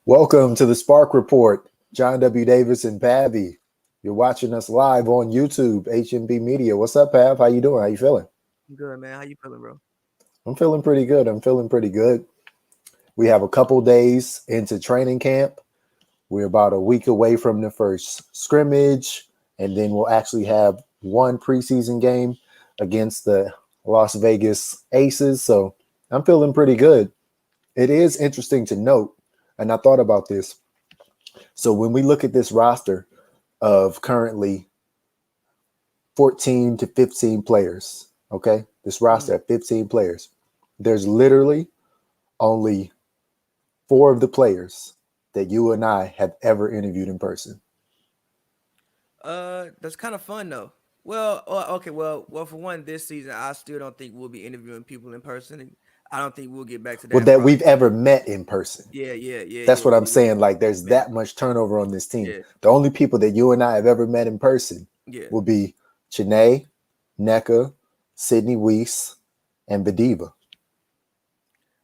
Welcome to the Spark Report. John W. Davis and Pavi. You're watching us live on YouTube, HNB Media. What's up, Pav? How you doing? How you feeling? Good, man. How you feeling, bro? I'm feeling pretty good. We have a couple days into training camp. We're about a week away from the first scrimmage, and then we'll actually have one preseason game against the Las Vegas Aces. So I'm feeling pretty good. It is interesting to note, and I thought about this. So when we look at this roster of currently 14 to 15 players, okay? This roster of 15 players, there's literally only 4 of the players that you and I have ever interviewed in person. That's kind of fun though. Well, okay. Well, for one, this season, I still don't think we'll be interviewing people in person. And I don't think we'll get back to that. Well, that we've ever met in person. Yeah. That's what I'm saying. Like, there's that much turnover on this team. Yeah. The only people that you and I have ever met in person will be Chene, Neka, Sydney Weiss, and Bediva.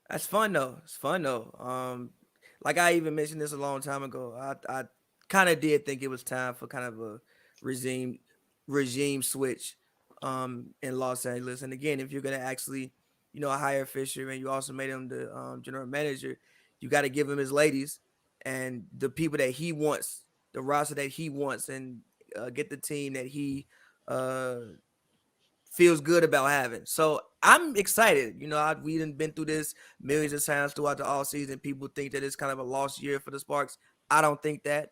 That's fun though. It's fun though. Like I even mentioned this a long time ago. I kind of did think it was time for kind of a regime switch in Los Angeles. And again, if you're gonna actually, hire Fisher and you also made him the general manager, you got to give him his ladies and the people that he wants, the roster that he wants, and get the team that he feels good about having. So I'm excited. We done been through this millions of times throughout the all season. People think that it's kind of a lost year for the Sparks. I don't think that.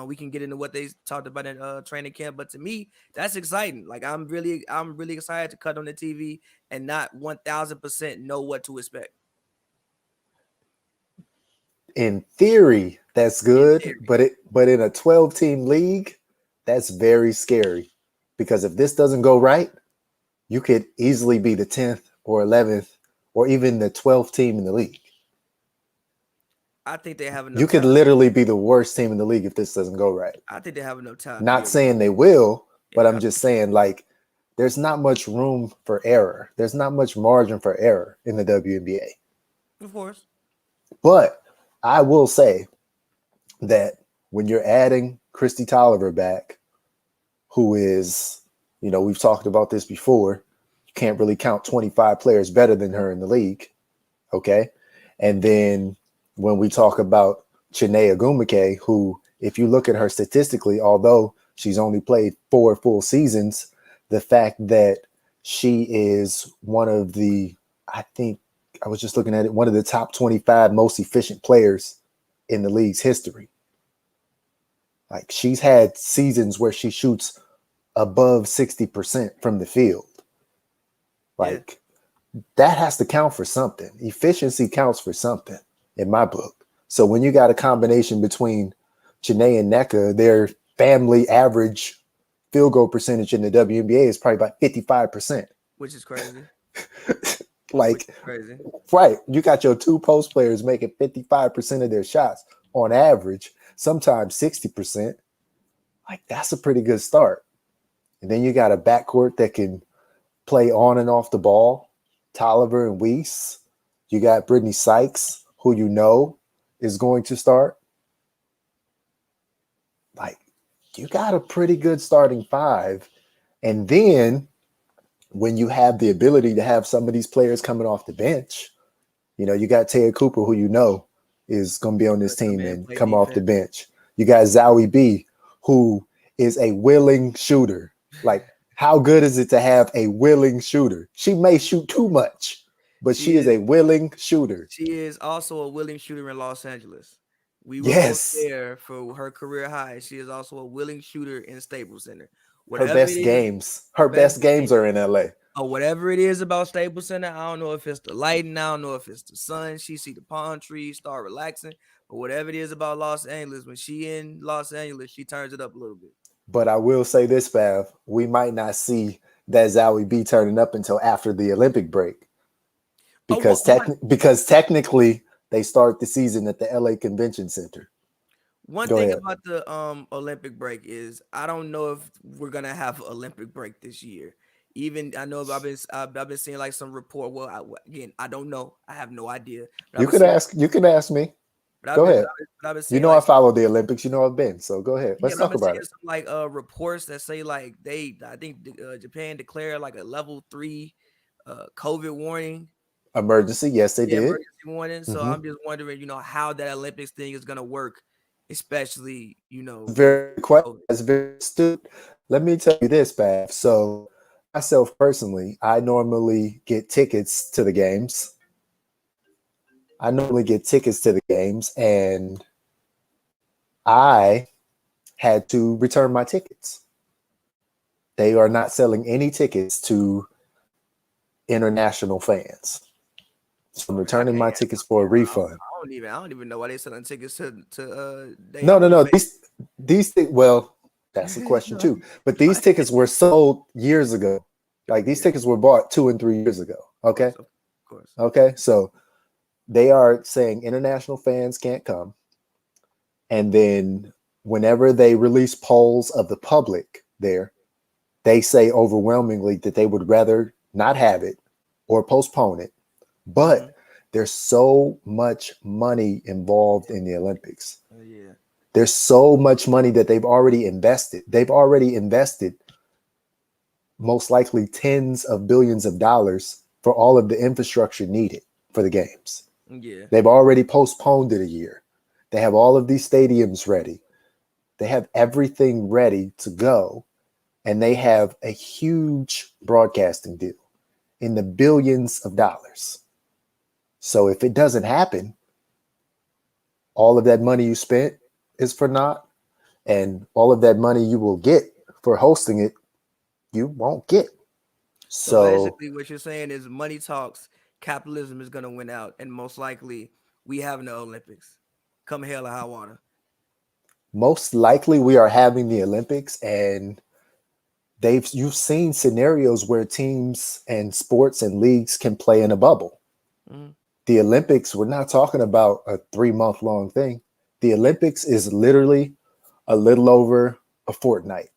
We can get into what they talked about in training camp, but to me, that's exciting. Like I'm really excited to cut on the TV and not 1000% know what to expect. In theory, that's good, but in a 12-team league, that's very scary because if this doesn't go right, you could easily be the 10th or 11th or even the 12th team in the league. I think they have enough. You could literally be the worst team in the league if this doesn't go right. I think they have enough time. Not saying they will, but I'm just saying, like, there's not much room for error. There's not much margin for error in the WNBA. Of course. But I will say that when you're adding Christy Tolliver back, who is, we've talked about this before, you can't really count 25 players better than her in the league, okay? And then when we talk about Chiney Agumike, who, if you look at her statistically, although she's only played 4 full seasons, the fact that she is one of the, I think, I was just looking at it, one of the top 25 most efficient players in the league's history. Like, she's had seasons where she shoots above 60% from the field. Like, that has to count for something. Efficiency counts for something in my book. So when you got a combination between Janae and Neka, their family average field goal percentage in the WNBA is probably about 55%. Which is crazy. Crazy. Right. You got your 2 post players making 55% of their shots on average, sometimes 60%. Like, that's a pretty good start. And then you got a backcourt that can play on and off the ball. Tolliver and Weiss. You got Brittany Sykes, who is going to start. Like, you got a pretty good starting 5. And then when you have the ability to have some of these players coming off the bench, you got Taya Cooper, who is going to be on this team and come off the bench. You got Zowie B, who is a willing shooter. Like, how good is it to have a willing shooter? She may shoot too much, but she is a willing shooter. She is also a willing shooter in Los Angeles. We were both there for her career high. She is also a willing shooter in Staples Center. Her best games are in LA. Whatever it is about Staples Center, I don't know if it's the lighting, I don't know if it's the sun. She see the palm trees, start relaxing. But whatever it is about Los Angeles, when she in Los Angeles, she turns it up a little bit. But I will say this, Pav, we might not see that Zowie B turning up until after the Olympic break. Because technically they start the season at the LA Convention Center. One thing about the Olympic break is I don't know if we're gonna have Olympic break this year. Even I know I've been seeing like some report. Well, again, I don't know. I have no idea. You can ask me. But I've Go been, ahead. but I've been You seeing know I like, follow the Olympics. You know I've been. So go ahead. yeah, Let's but I've talk been about seeing it. some like reports that say like I think Japan declared like a level 3 COVID warning. Emergency. Yes, they Yeah, did. emergency warning. So Mm-hmm. I'm just wondering, how that Olympics thing is gonna work, especially with Very question. COVID. That's very astute. Let me tell you this, Bav. So myself personally, I normally get tickets to the games. And I had to return my tickets. They are not selling any tickets to international fans. So I'm I returning can't. my tickets for a refund. I don't even know why they selling tickets to their No, no, home no. base. Well, that's a question too. But these tickets were sold years ago. Like these Yeah, tickets were bought 2 and 3 years ago. Okay. of course. Okay. So they are saying international fans can't come. And then whenever they release polls of the public there, they say overwhelmingly that they would rather not have it or postpone it. Mm-hmm. But there's so much money involved in the Olympics. Yeah. There's so much money that they've already invested. They've already invested most likely tens of billions of dollars for all of the infrastructure needed for the games. Yeah. They've already postponed it a year. They have all of these stadiums ready. They have everything ready to go. And they have a huge broadcasting deal in the billions of dollars. So if it doesn't happen, all of that money you spent is for naught. And all of that money you will get for hosting it, you won't get. So So basically, what you're saying is money talks. Capitalism is gonna win out, and most likely we have no Olympics. Come hell or high water. most likely we are having the Olympics, and you've seen scenarios where teams and sports and leagues can play in a bubble. Mm-hmm. The Olympics, we're not talking about a 3 month long thing. The Olympics is literally a little over a fortnight,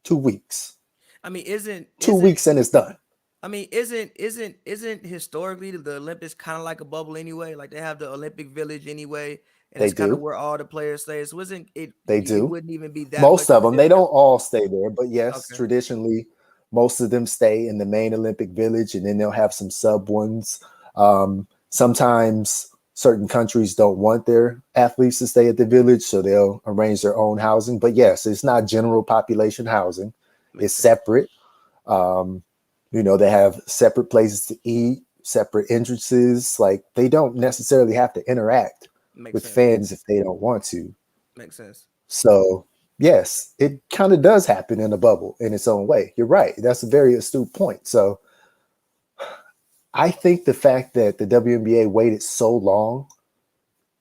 2 weeks, I mean, 2 weeks, and it's done. isn't historically the Olympics kind of like a bubble anyway? Like they have the Olympic Village anyway, and They that's kind of do. where all the players stay. So isn't it? They It do. wouldn't even be that much Most of of a them, they don't difference. all stay there, but yes, Okay, traditionally, most of them stay in the main Olympic Village, and then they'll have some sub ones. Sometimes certain countries don't want their athletes to stay at the village, so they'll arrange their own housing. But yes, it's not general population housing, it's makes sense. separate. Um, they have separate places to eat, separate entrances. Like they don't necessarily have to interact Makes with sense. fans if they don't want to. Makes sense. So, yes, it kind of does happen in a bubble in its own way. You're right. That's a very astute point. So, I think the fact that the WNBA waited so long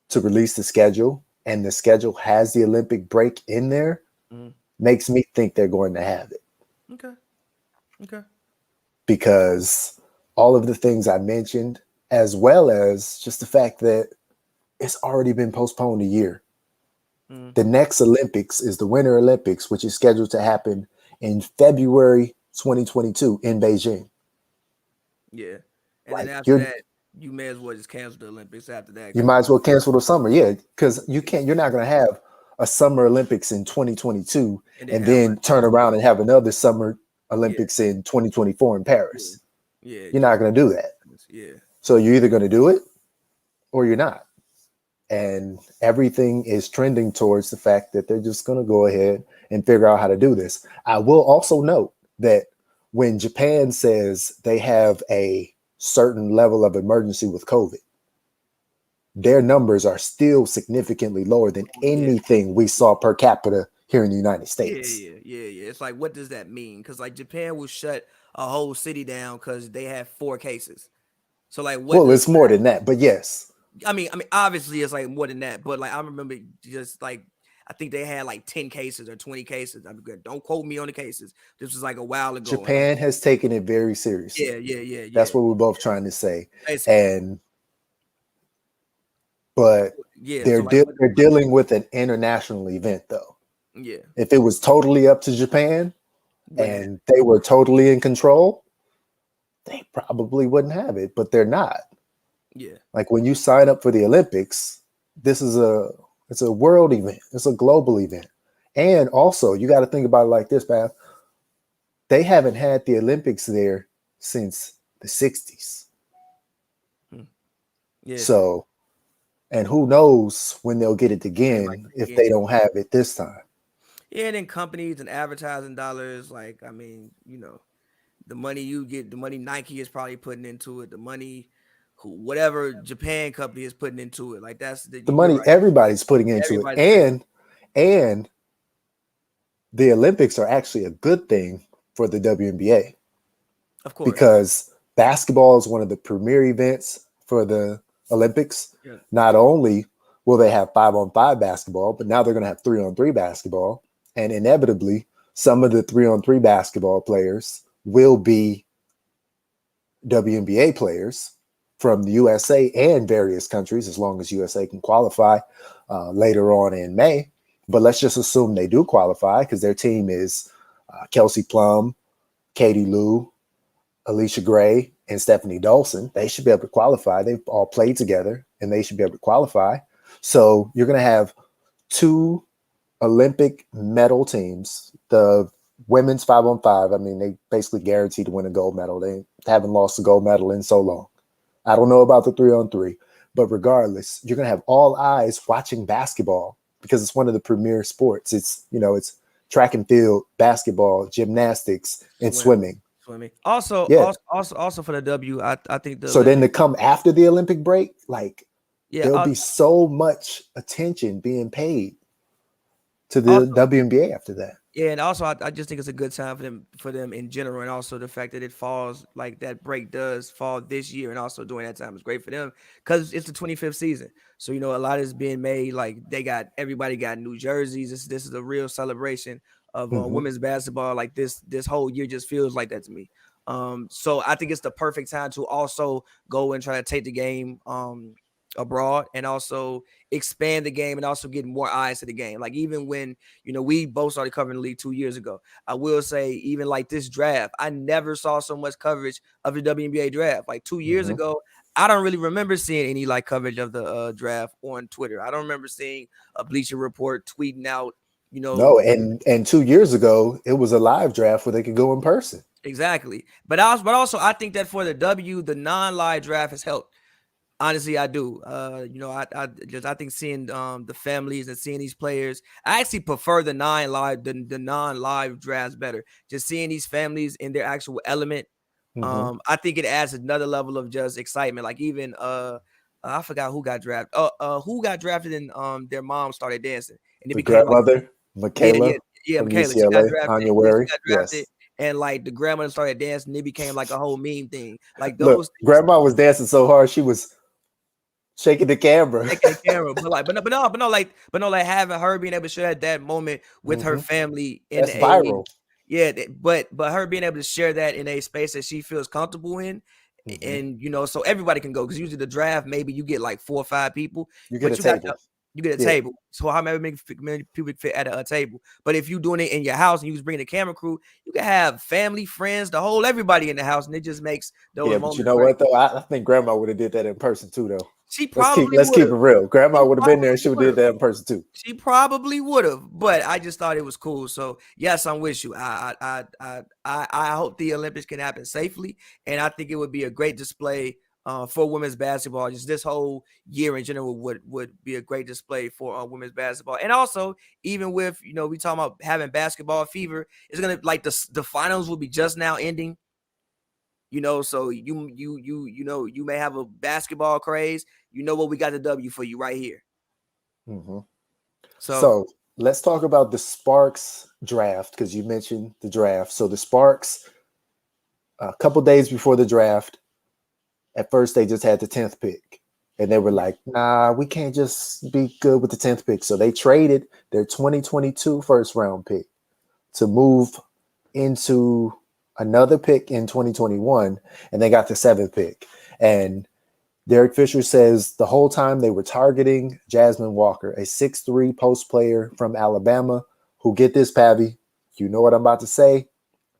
to release the schedule and the schedule has the Olympic break in there Mm-hmm. makes me think they're going to have it Okay. Okay. because all of the things I mentioned, as well as just the fact that it's already been postponed a year. Mm-hmm. The next Olympics is the Winter Olympics, which is scheduled to happen in February 2022 in Beijing. Yeah. And then Like after that, you may as well just cancel the Olympics after that you because might as well cancel the summer, yeah, because you're not going to have a Summer Olympics in 2022 and then and have one. then turn around and have another Summer Yeah. Olympics in 2024 in Yeah. Paris. Yeah. You're Just not going to do that. yeah. So you're either going to do it or you're not. And everything is trending towards the fact that they're just going to go ahead and figure out how to do this. I will also note that when Japan says they have a certain level of emergency with COVID, their numbers are still significantly lower than Oh, yeah. anything we saw per capita here in the United Yeah, States. yeah. It's like, what does that mean? Because like Japan will shut a whole city down because they have 4 cases. So like, what Well, does it's more than that, but yes, I mean, obviously it's like more than that, but like I remember just like I think they had like 10 cases or 20 cases. I'm good. Don't quote me on the cases. This was like a while ago. Japan has taken it very seriously. Yeah. That's what we're both trying to say. Basically, And but yeah. they're So like, they're dealing with an international event though. yeah, If it was totally up to Japan wouldn't have. and they were totally in control, they probably wouldn't have it, but they're not. Yeah, Like when you sign up for the Olympics, this is it's a world event. It's a global event. And also, you got to think about it like this, man. They haven't had the Olympics there since the 60s. Yeah. So, and who knows when they'll get it again if they don't have it this time. Yeah, and then companies and advertising dollars, like, I mean, you know, the money you get, the money Nike is probably putting into it, the money whatever Japan company is putting into it. Like that's The you're money right. everybody's putting into it. And the Olympics are actually a good thing for the WNBA. Of course. Because basketball is one of the premier events for the Olympics. Yeah. Not only will they have 5-on-5 basketball, but now they're going to have 3-on-3 basketball. And inevitably, some of the 3-on-3 basketball players will be WNBA players from the USA and various countries, as long as USA can qualify later on in May. But let's just assume they do qualify because their team is Kelsey Plum, Katie Lou, Alicia Gray, and Stephanie Dolson. They should be able to qualify. They've all played together, and they should be able to qualify. So you're going to have 2 Olympic medal teams. The women's 5-on-5, I mean, they basically guaranteed to win a gold medal. They haven't lost a gold medal in so long. I don't know about the 3-on-3, but regardless, you're going to have all eyes watching basketball because it's one of the premier sports. It's, you know, it's track and field, basketball, gymnastics, and swimming. Also, yeah. also for the W, I think the so Olympic, then to come after the Olympic break, like there'll be so much attention being paid to the WNBA after that. Yeah, and also I just think it's a good time for them in general, and also the fact that it falls like that break does fall this year, and also during that time is great for them because it's the 25th season. So you know a lot is being made. Like everybody got new jerseys. This is a real celebration of women's basketball. Like this whole year just feels like that to me. So I think it's the perfect time to also go and try to take the game abroad and also expand the game and also get more eyes to the game. Like even when, you know, we both started covering the league 2 years ago, I will say even like this draft, I never saw so much coverage of the WNBA draft. Like 2 years ago, I don't really remember seeing any like coverage of the draft on Twitter. I don't remember seeing a Bleacher Report tweeting out, you know. No, and 2 years ago, it was a live draft where they could go in person. Exactly. But also I think that for the the non-live draft has helped. Honestly, I do. You know, I think seeing the families and seeing these players, I actually prefer the non-live drafts better. Just seeing these families in their actual element. I think it adds another level of just excitement. Like even I forgot who got drafted. Who got drafted and their mom started dancing and it the became grandmother, like, Michaela, from Michaela. UCLA. She got drafted. January. She got drafted. Yes. And like the grandmother started dancing, it became like a whole meme thing. Like those Look, grandma was dancing so hard she was shaking the camera. But no, like having her being able to share that moment with her family in That's viral. Yeah, but her being able to share that in a space that she feels comfortable in, and you know, so everybody can go because usually the draft maybe you get like 4 or 5 people, you get a table. You get a table. So how many people fit at a table? But if you're doing it in your house and you just bring the camera crew, you can have family, friends, the whole everybody in the house, and it just makes those moments. But you know what though? I think grandma would have did that in person too, though. She probably let's keep it real. Grandma would have been there and she would have did that in person too. She probably would have, but I just thought it was cool. So yes, I'm with you. I hope the Olympics can happen safely, and I think it would be a great display for women's basketball. Just this whole year in general would be a great display for women's basketball, and also even with, you know, we talking about having basketball fever, it's gonna like the finals will be just now ending. You know, so you know, you may have a basketball craze. You know what, we got the W for you right here. So let's talk about the Sparks draft because you mentioned the draft. So the Sparks, a couple days before the draft, at first they just had the 10th pick. And they were like, nah, we can't just be good with the 10th pick. So they traded their 2022 first round pick to move into another pick in 2021, and they got the 7th pick. And Derek Fisher says the whole time they were targeting Jasmine Walker, a 6'3" post player from Alabama who, get this, Pavi, you know what I'm about to say,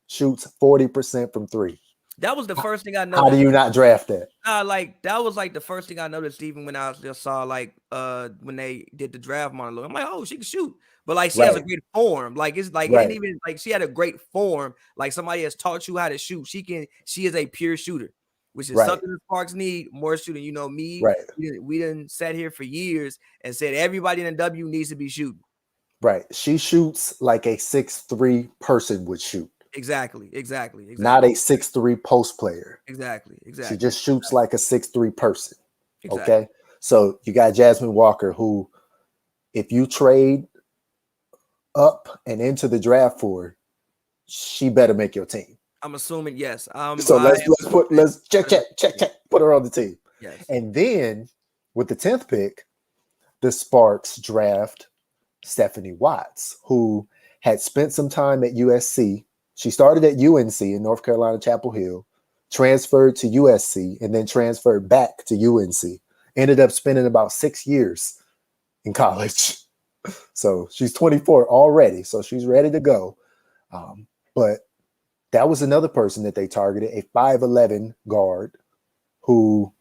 shoots 40% from 3. That was the first thing I How do noticed. you not draft that? Like that was like the first thing I noticed, even when I just saw like when they did the draft monologue. I'm like, oh, she can shoot, but like she has a Right, great form. Like it's like it ain't right, even like she had a great form. Like somebody has taught you how to shoot. She is a pure shooter, which is right, something the Sparks need more shooting. You know, right, we didn't sat here for years and said everybody in the W needs to be shooting. right. She shoots like a 6'3" person would shoot, Exactly, not a 6'3" post player. She exactly, just shoots like a 6'3" person. exactly. Okay. So you got Jasmine Walker, who, if you trade up and into the draft for her, she better make your team. I'm assuming yes. So I am assuming let's check, put her on the team. yes. And then with the 10th pick, the Sparks draft Stephanie Watts, who had spent some time at USC. She started at UNC in North Carolina, Chapel Hill, transferred to USC, and then transferred back to UNC. Ended up spending about 6 years in college. So she's 24 already. So she's ready to go. But that was another person that they targeted, a 5'11" guard who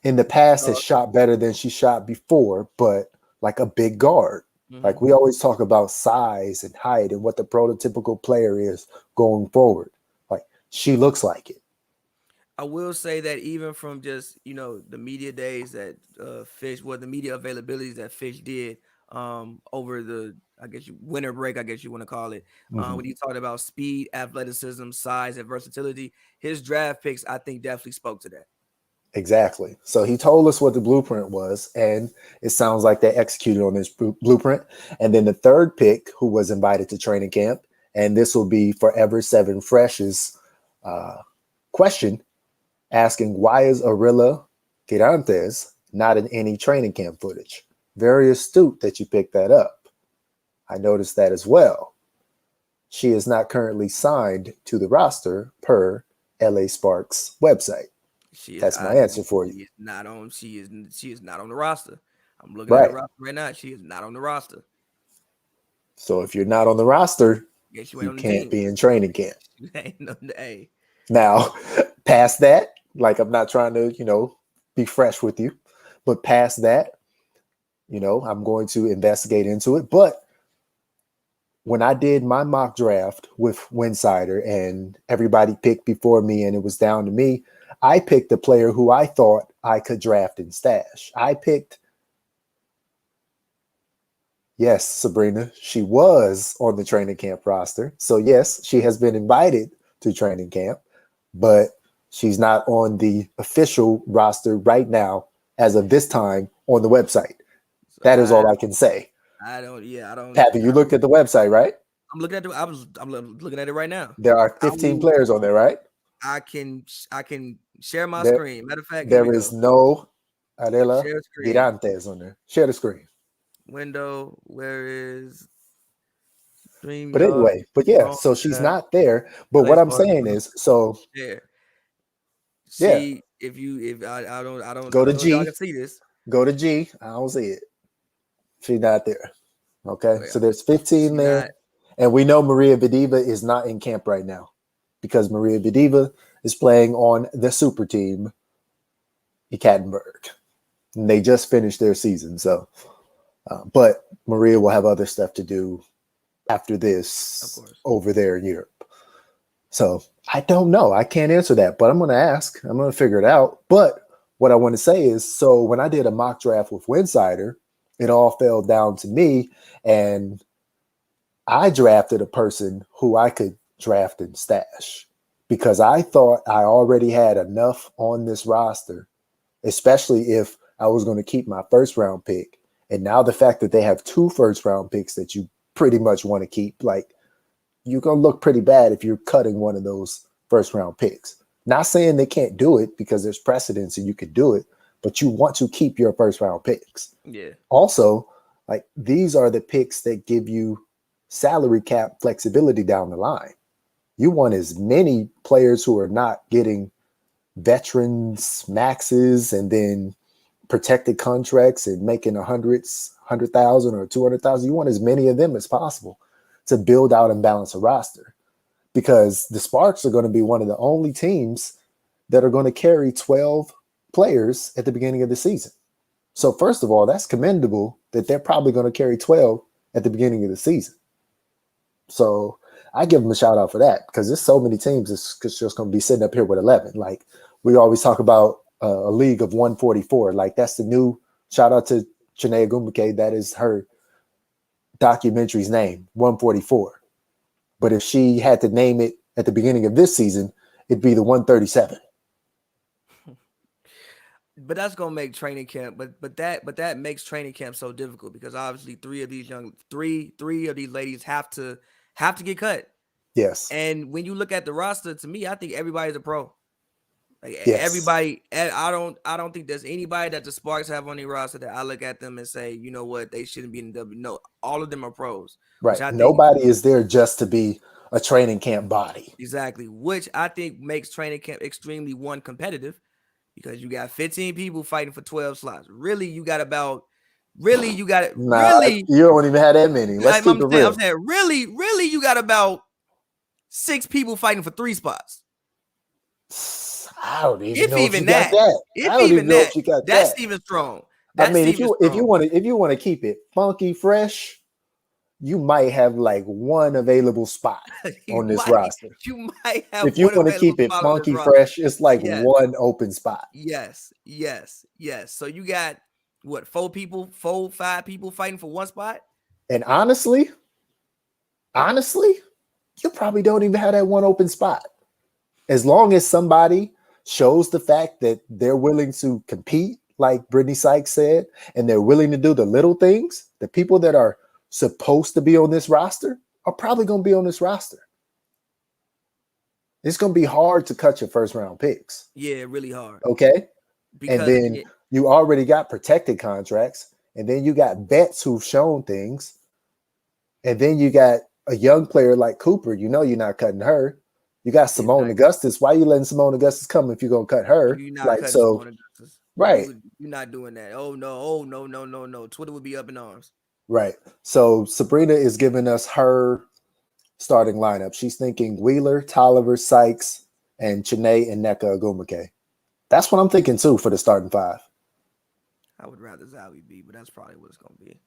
in the past has shot better than she shot before, but like a big guard. Like we always talk about size and height and what the prototypical player is going forward. Like she looks like it. I will say that even from just the media days that Fish, the media availabilities that Fish did over the winter break, I guess you want to call it, when he talked about speed, athleticism, size, and versatility, his draft picks I think definitely spoke to that. Exactly. So he told us what the blueprint was, and it sounds like they executed on this blueprint. And then the third pick, who was invited to training camp, and this will be Forever 7 Fresh's question, asking why is Arilla Quirantes not in any training camp footage? Very astute that you picked that up. I noticed that as well. She is not currently signed to the roster per LA Sparks website. That's my answer for you. She is not on. She is not on the roster. I'm looking at the Right. roster right now. She is not on the roster. So if you're not on the roster, Yeah, she you ain't on the can't team. be in training camp. Hey. Now, past that, like I'm not trying to, be fresh with you, but past that, I'm going to investigate into it. But when I did my mock draft with Winsider and everybody picked before me and it was down to me, I picked a player who I thought I could draft and stash. I picked, yes, Sabrina, she was on the training camp roster. So yes, she has been invited to training camp, but she's not on the official roster right now as of this time on the website. So That is all I can say. I don't. Yeah, I don't. Pappy, you looked at the website, right? I'm looking at I'm looking at it right now. There are 15 players on there, right? I can share my screen. Matter of fact, here we There go. is no Arilla Share screen. Quirantes on there. Share the screen. Window. Where is Stream But anyway, but yeah, so she's not there. But what I'm saying is, so share. yeah, See if I don't go to know if y'all G, can see this. go to G. I don't see it. She's not there. Okay, Oh, yeah. so there's 15 She there, not. and we know Maria Vadiva is not in camp right now because Maria Vadiva is playing on the super team, Ekaterinburg. And they just finished their season, so. But Maria will have other stuff to do after this over there in Europe. So I don't know. I can't answer that, but I'm going to ask. I'm going to figure it out. But what I want to say is, so when I did a mock draft with Winsider, it all fell down to me, and I drafted a person who I could draft and stash because I thought I already had enough on this roster, especially if I was going to keep my first round pick. And now the fact that they have 2 first round picks that you pretty much want to keep, like, you're going to look pretty bad if you're cutting one of those first round picks. Not saying they can't do it because there's precedence and you could do it, but you want to keep your first round picks. Yeah. Also, like, these are the picks that give you salary cap flexibility down the line. You want as many players who are not getting veterans maxes and then protected contracts and making 100,000 or 200,000. You want as many of them as possible to build out and balance a roster. because the Sparks are going to be one of the only teams that are going to carry 12 players at the beginning of the season. So first of all, that's commendable that they're probably going to carry 12 at the beginning of the season. So I give them a shout out for that, because there's so many teams that's just going to be sitting up here with 11. Like we always talk about a league of 144. Like that's the new shout out to Chiney Ogwumike. That is her documentary's name, 144. But if she had to name it at the beginning of this season, it'd be the 137. But that's gonna make training camp. But that makes training camp so difficult, because obviously three of these ladies have to get cut. Yes. And when you look at the roster, to me, I think everybody's a pro. Like Yes. everybody, I don't think there's anybody that the Sparks have on their roster that I look at them and say, you know what, they shouldn't be in the W. No, all of them are pros. Right. Nobody is there just to be a training camp body. Exactly. Which I think makes training camp extremely competitive, because you got 15 people fighting for 12 slots. Really, you got Nah, really, you don't even have that many. Let's keep it real. I'm saying, really, you got about 6 people fighting for 3 spots. I don't even know if you got that. I don't even know if you got that. That's even strong. I mean, if you want to keep it funky, fresh, you might have like one available spot on this roster. You might have. If you want to keep it funky, fresh, it's like one open spot. Yes. So you got what, 5 people fighting for one spot? And honestly, you probably don't even have that one open spot. As long as somebody shows the fact that they're willing to compete, like Brittany Sykes said, and they're willing to do the little things, the people that are supposed to be on this roster are probably going to be on this roster. It's going to be hard to cut your first round picks. Yeah, really hard. Okay. And then you already got protected contracts, and then you got vets who've shown things. And then you got a young player like Cooper. You know you're not cutting her. You got Simone Augustus. Why are you letting Simone Augustus come if you're going to cut her? You're not cutting Simone Augustus. Right. You're not doing that. Oh, no. Twitter would be up in arms. Right. So Sabrina is giving us her starting lineup. She's thinking Wheeler, Tolliver, Sykes, and Chiney and Nneka Ogwumike. That's what I'm thinking too for the starting 5. I would rather Zowie B, but that's probably what it's going to be.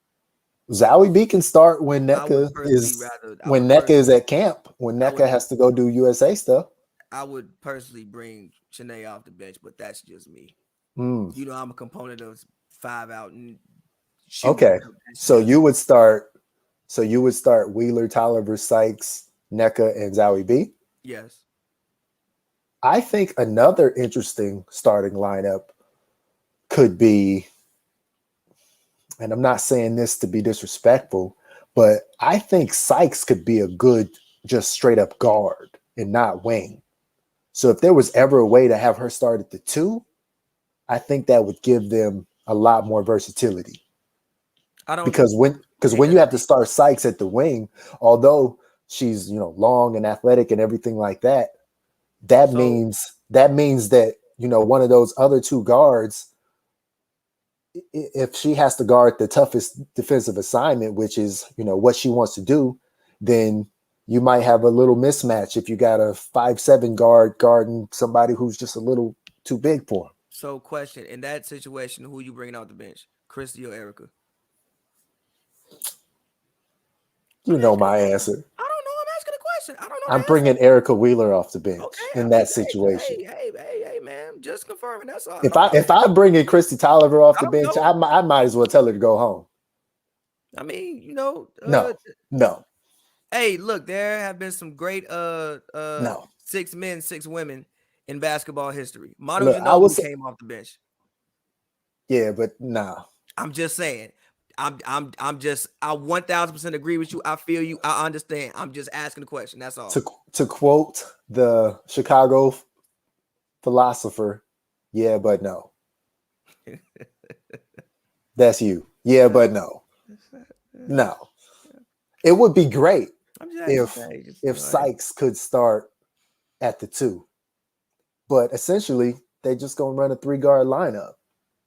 Zowie B can start when Nneka is at camp, when Nneka has to go do USA stuff. I would personally bring Chiney off the bench, but that's just me. You know, I'm a component of 5 out and okay. So you would start Wheeler, Tolliver, Sykes, Nneka, and Zowie B? Yes. I think another interesting starting lineup could be, and I'm not saying this to be disrespectful, but I think Sykes could be a good just straight up guard and not wing. So if there was ever a way to have her start at the 2, I think that would give them a lot more versatility. Because when you have to start Sykes at the wing, although she's, long and athletic and everything like that, that means that, one of those other 2 guards, if she has to guard the toughest defensive assignment, which is, what she wants to do, then you might have a little mismatch if you got a 5'7" guard guarding somebody who's just a little too big for him. So question, in that situation, who you bringing off the bench, Christy or Erica? You know my answer. I don't know. I'm asking a question. I don't know. I'm bringing Erica Wheeler off the bench in that situation. Hey, man. Just confirming. That's all. If I bring in Christy Tolliver off the bench, I might as well tell her to go home. I mean, No. Hey, look, there have been some great 6 men, 6 women in basketball history. Manu Ginobili came off the bench. Yeah, but nah. I'm just saying. I 1000% agree with you. I feel you. I understand. I'm just asking the question. That's all. To quote the Chicago philosopher, yeah, but no. That's you. Yeah, but no. No. It would be great if Sykes could start at the 2. But essentially, they just going to run a 3-guard lineup,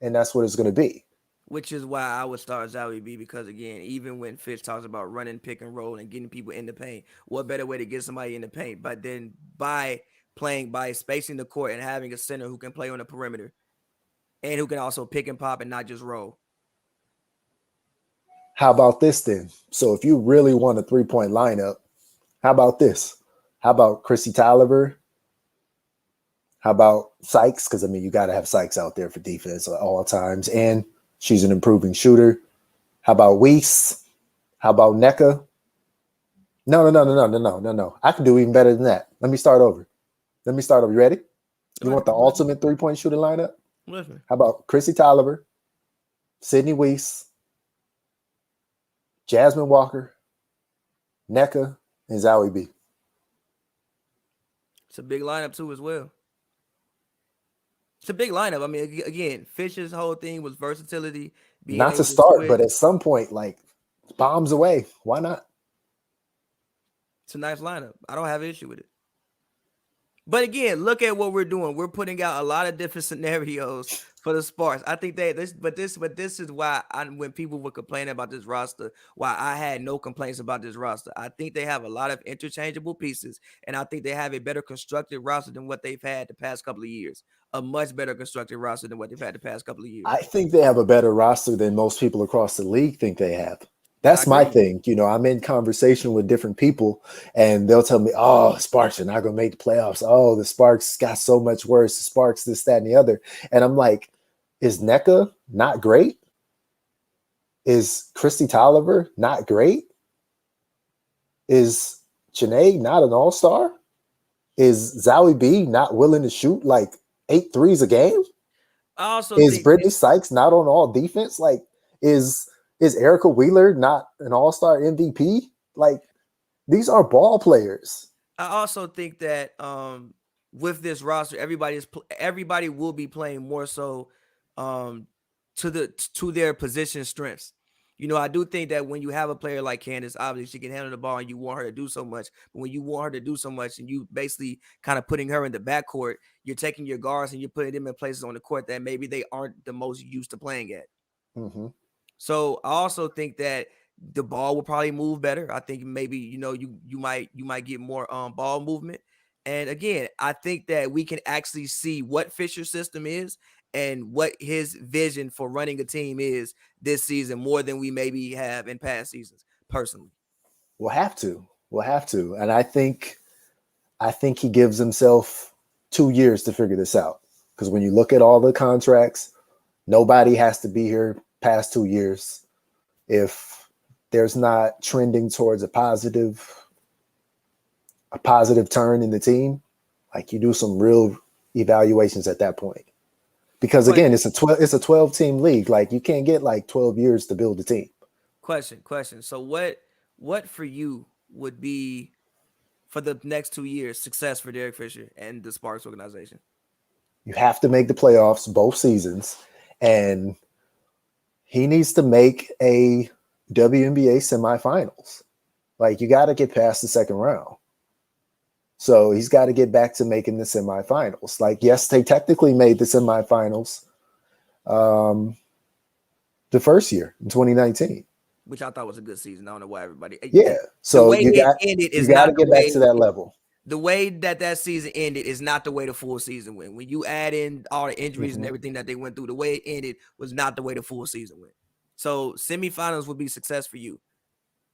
and that's what it's going to be. Which is why I would start Zowie B, because again, even when Fitch talks about running pick and roll and getting people in the paint, what better way to get somebody in the paint? But then by spacing the court and having a center who can play on the perimeter and who can also pick and pop and not just roll. How about this then? So if you really want a 3-point lineup, how about this? How about Chrissy Tolliver? How about Sykes? Because I mean, you got to have Sykes out there for defense at all times, and she's an improving shooter. How about Weiss? How about NECA? No. I can do even better than that. Let me start over. You ready? You want the ultimate 3-point shooter lineup? Listen. How about Chrissy Tolliver, Sydney Weiss, Jasmine Walker, NECA, and Zowie B? It's a big lineup too as well. It's a big lineup. I mean, again, Fisher's whole thing was versatility. Not to start, but at some point, like, bombs away. Why not? It's a nice lineup. I don't have an issue with it. But again, look at what we're doing. We're putting out a lot of different scenarios for the Sparks. I think this is why when people were complaining about this roster, why I had no complaints about this roster. I think they have a lot of interchangeable pieces, and I think they have a better constructed roster than what they've had the past couple of years. A much better constructed roster than what they've had the past couple of years. I think they have a better roster than most people across the league think they have. That's my thing. You know, I'm in conversation with different people and they'll tell me, oh, Sparks are not going to make the playoffs. Oh, the Sparks got so much worse. The Sparks, this, that, and the other. And I'm like, is NECA not great? Is Christy Tolliver not great? Is Janae not an all-star? Is Zowie B not willing to shoot like 8 threes a game? Is Brittany Sykes not on all defense? Like, is Erica Wheeler not an all-star MVP? Like, these are ball players. I also think that with this roster, everybody will be playing more so to their position strengths. You know, I do think that when you have a player like Candace, obviously she can handle the ball and you want her to do so much. But when you want her to do so much and you basically kind of putting her in the backcourt, you're taking your guards and you're putting them in places on the court that maybe they aren't the most used to playing at. Mm-hmm. So I also think that the ball will probably move better. I think maybe, you know, you might get more ball movement. And again, I think that we can actually see what Fisher's system is and what his vision for running a team is this season more than we maybe have in past seasons, personally. We'll have to. And I think he gives himself 2 years to figure this out. Because when you look at all the contracts, nobody has to be here past 2 years. If there's not trending towards a positive turn in the team, like, you do some real evaluations at that point. Because again, it's a 12-team league. Like, you can't get like 12 years to build a team. Question. So what for you would be for the next 2 years success for Derek Fisher and the Sparks organization? You have to make the playoffs both seasons, and he needs to make a WNBA semifinals. Like, you got to get past the second round. So he's got to get back to making the semifinals. Like, yes, they technically made the semifinals the first year in 2019. Which I thought was a good season. I don't know why everybody. Yeah. So you got to get back to that level. The way that season ended is not the way the full season went. When you add in all the injuries and everything that they went through, the way it ended was not the way the full season went. So semifinals would be success for you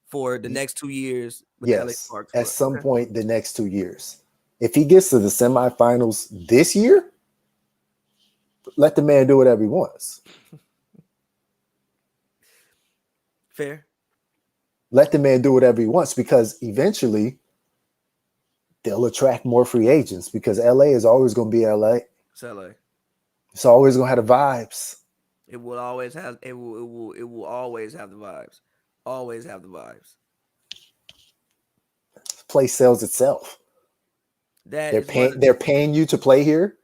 for the next 2 years with the LA Sparks. At some point the next 2 years. If he gets to the semifinals this year, let the man do whatever he wants. Fair. Let the man do whatever he wants, because eventually they'll attract more free agents, because LA is always going to be LA. It's LA. It's always going to have the vibes. It will always have. It will always have the vibes. Always have the vibes. The place sells itself. They're paying you to play here.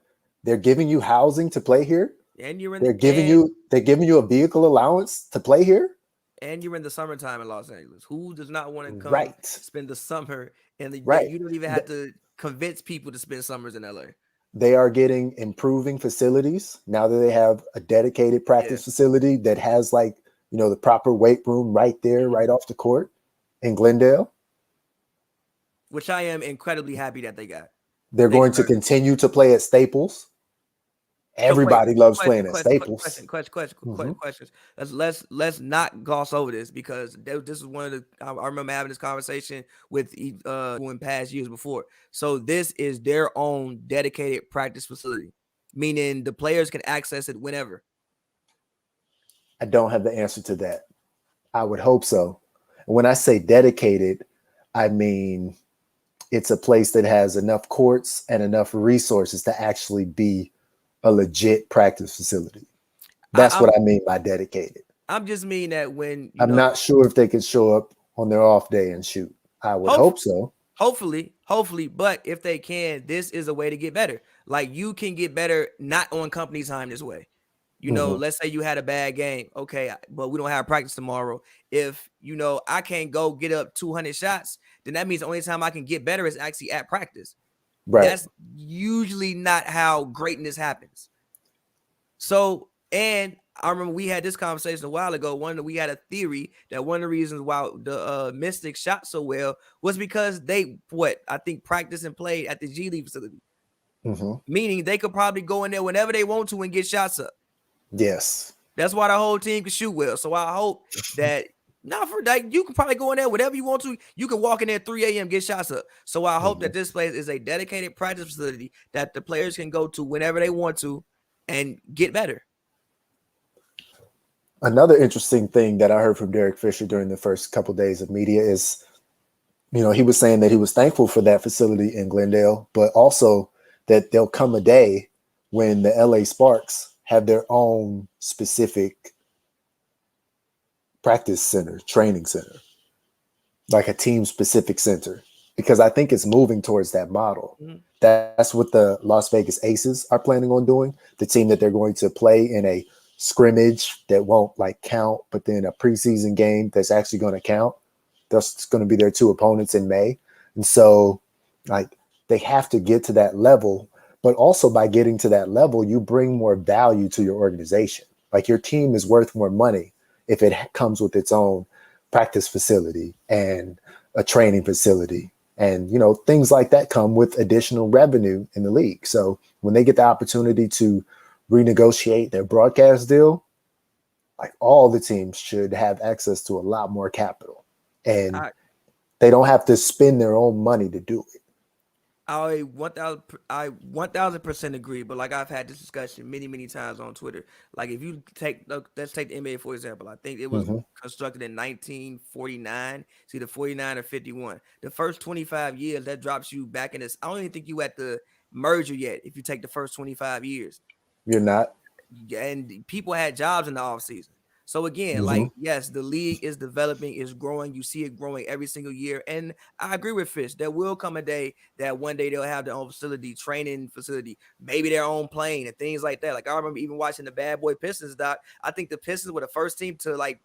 They're giving you housing to play here. And they're giving you a vehicle allowance to play here. And you're in the summertime in Los Angeles. Who does not want to come spend the summer in the You don't even have to convince people to spend summers in LA. they are getting improving facilities now that they have a dedicated practice facility that has like, the proper weight room right there, right off the court in Glendale. Which I am incredibly happy that they got. They're Thank going you to very much. continue to play at Staples. So wait, Everybody loves playing at Staples. questions. Let's not gloss over this because this is one of the. I remember having this conversation with in past years before. So this is their own dedicated practice facility, meaning the players can access it whenever. I don't have the answer to that. I would hope so. And when I say dedicated, I mean it's a place that has enough courts and enough resources to actually be a legit practice facility. That's what I mean by dedicated. I'm just mean that when I'm not sure if they could show up on their off day and shoot. I would hope so. Hopefully, but if they can, this is a way to get better. Like you can get better not on company time this way. Let's say you had a bad game. Okay, but we don't have practice tomorrow. If, I can't go get up 200 shots, then that means the only time I can get better is actually at practice. Right. That's usually not how greatness happens. So, and I remember we had this conversation a while ago. We had a theory that one of the reasons why the Mystics shot so well was because they, I think practiced and played at the G League facility. Meaning they could probably go in there whenever they want to and get shots up. Yes. That's why the whole team can shoot well. So I hope that you can probably go in there whenever you want to. You can walk in there at 3 a.m. get shots up. So I hope that this place is a dedicated practice facility that the players can go to whenever they want to and get better. Another interesting thing that I heard from Derek Fisher during the first couple of days of media is, he was saying that he was thankful for that facility in Glendale, but also that there'll come a day when the LA Sparks have their own specific practice center, training center, like a team specific center, because I think it's moving towards that model. That's what the Las Vegas Aces are planning on doing. The team that they're going to play in a scrimmage that won't like count, but then a preseason game that's actually going to count. That's going to be their two opponents in May. And so like they have to get to that level, but also by getting to that level, you bring more value to your organization. Like your team is worth more money if it comes with its own practice facility and a training facility. And, things like that come with additional revenue in the league. So when they get the opportunity to renegotiate their broadcast deal, like all the teams should have access to a lot more capital. And they don't have to spend their own money to do it. I 1000% agree, but like I've had this discussion many times on Twitter. Like if you let's take the NBA for example. I think it was constructed in 1949. It's either 49 or 51. The first 25 years that drops you back in this. I don't even think you at the merger yet. If you take the first 25 years, you're not. And people had jobs in the off season. So again, like, yes, the league is developing, is growing. You see it growing every single year. And I agree with Fish. There will come a day that one day they'll have their own facility, training facility, maybe their own plane and things like that. Like I remember even watching the Bad Boy Pistons doc. I think the Pistons were the first team to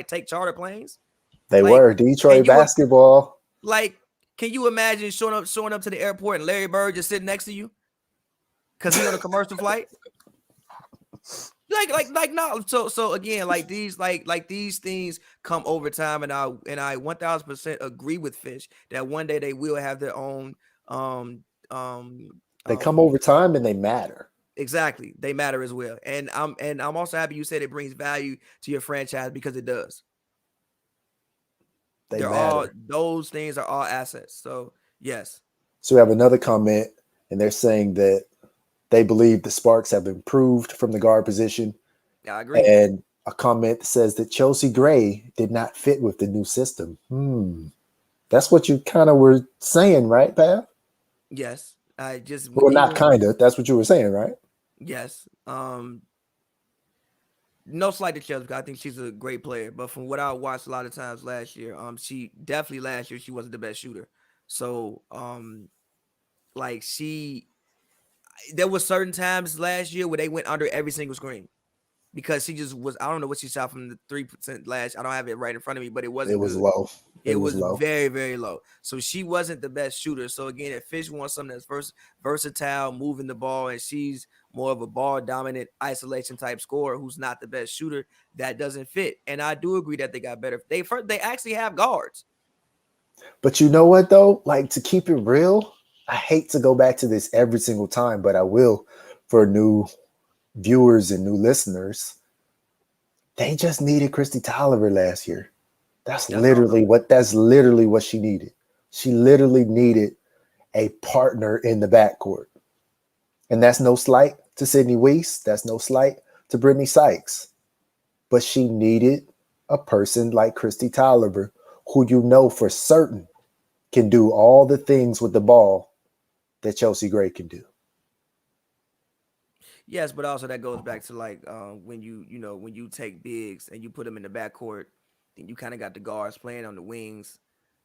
take charter planes. They were Detroit basketball. Can you imagine showing up to the airport and Larry Bird just sitting next to you? Because he's on a commercial flight. No. So again, these things come over time, and I 1000% agree with Fish that one day they will have their own. They come over time and they matter. Exactly, they matter as well, and I'm also happy you said it brings value to your franchise because it does. Those things are all assets. So yes. So we have another comment, and they're saying that they believe the Sparks have improved from the guard position. Yeah, I agree. And a comment says that Chelsea Gray did not fit with the new system. That's what you kind of were saying, right, Pav? Yes. Not kind of. That's what you were saying, right? Yes. No slight to Chelsea. I think she's a great player, but from what I watched a lot of times last year, she wasn't the best shooter. So, there was certain times last year where they went under every single screen. because she just was. I don't know what she shot from the 3% last. I don't have it right in front of me, but it It wasn't was good. low. It It was was low. very, very low. So she wasn't the best shooter. So again, if Fish wants something that's versatile, moving the ball, and she's more of a ball dominant isolation type scorer who's not the best shooter, that doesn't fit. And I do agree that they got better. They actually have guards. But you know what though? Like, to keep it real, I hate to go back to this every single time, but I will for new viewers and new listeners. They just needed Christy Tolliver last year. That's literally what she needed. She literally needed a partner in the backcourt. And that's no slight to Sydney Weiss. That's no slight to Brittany Sykes. But she needed a person like Christy Tolliver, who you know for certain can do all the things with the ball that Chelsea Gray can do. Yes, but also that goes back to like when when you take bigs and you put them in the backcourt, then you kind of got the guards playing on the wings.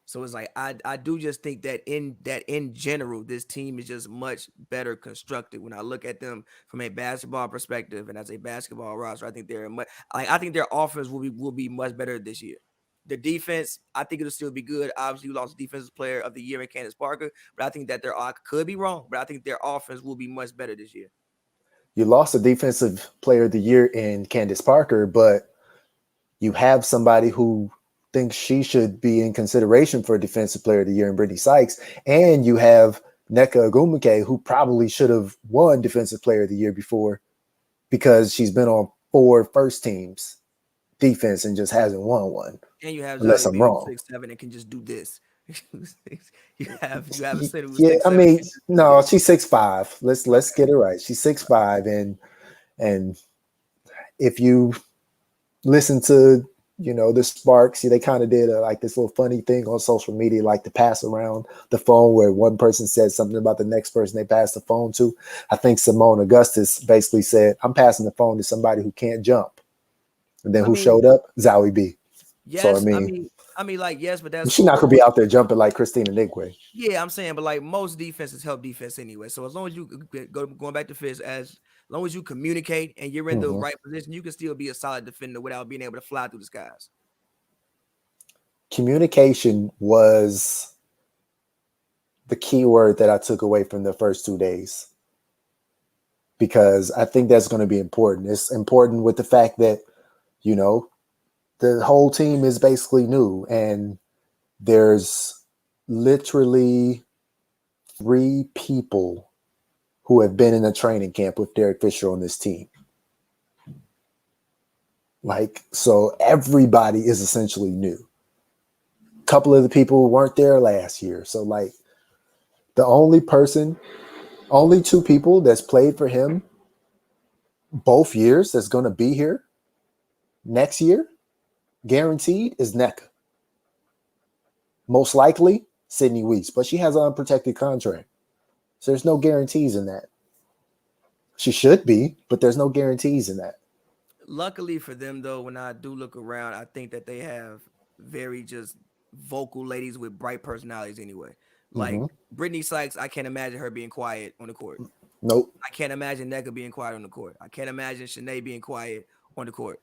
So it's like I do just think that in general this team is just much better constructed. When I look at them from a basketball perspective and as a basketball roster, I think I think their offense will be much better this year. The defense, I think it'll still be good. Obviously, you lost defensive player of the year in Candace Parker, but I think that I could be wrong, but I think their offense will be much better this year. You lost a defensive player of the year in Candace Parker, but you have somebody who thinks she should be in consideration for defensive player of the year in Brittany Sykes. And you have Nneka Ogwumike, who probably should have won defensive player of the year before because she's been on 4 first teams defense and just hasn't won one. And you have Unless Zoe I'm B who's wrong. 6'7" and can just do this. you have a center who's Yeah, 6'7" I mean, and no, she's 6'5". Let's get it right. She's 6'5", and if you listen to the Sparks, they kind of did like this little funny thing on social media, like to pass around the phone where one person said something about the next person they passed the phone to. I think Simone Augustus basically said, "I'm passing the phone to somebody who can't jump." And then who showed up? Zoe B. So yes, yes, but that's she's not gonna be out there jumping like Christina Nigwe. Yeah, I'm saying, but like most defenses help defense anyway. So as long as you going back to Fizz, as long as you communicate and you're in the right position, you can still be a solid defender without being able to fly through the skies. Communication was the key word that I took away from the first 2 days, because I think that's going to be important. It's important with the fact that, the whole team is basically new, and there's literally 3 people who have been in a training camp with Derek Fisher on this team. So everybody is essentially new. A couple of the people weren't there last year. So the only 2 people that's played for him both years that's going to be here next year, guaranteed, is Nneka. Most likely, Sydney Weiss, but she has an unprotected contract. So there's no guarantees in that. She should be, but there's no guarantees in that. Luckily for them, though, when I do look around, I think that they have very just vocal ladies with bright personalities anyway. Like Brittany Sykes, I can't imagine her being quiet on the court. Nope. I can't imagine Nneka being quiet on the court. I can't imagine Shanae being quiet on the court.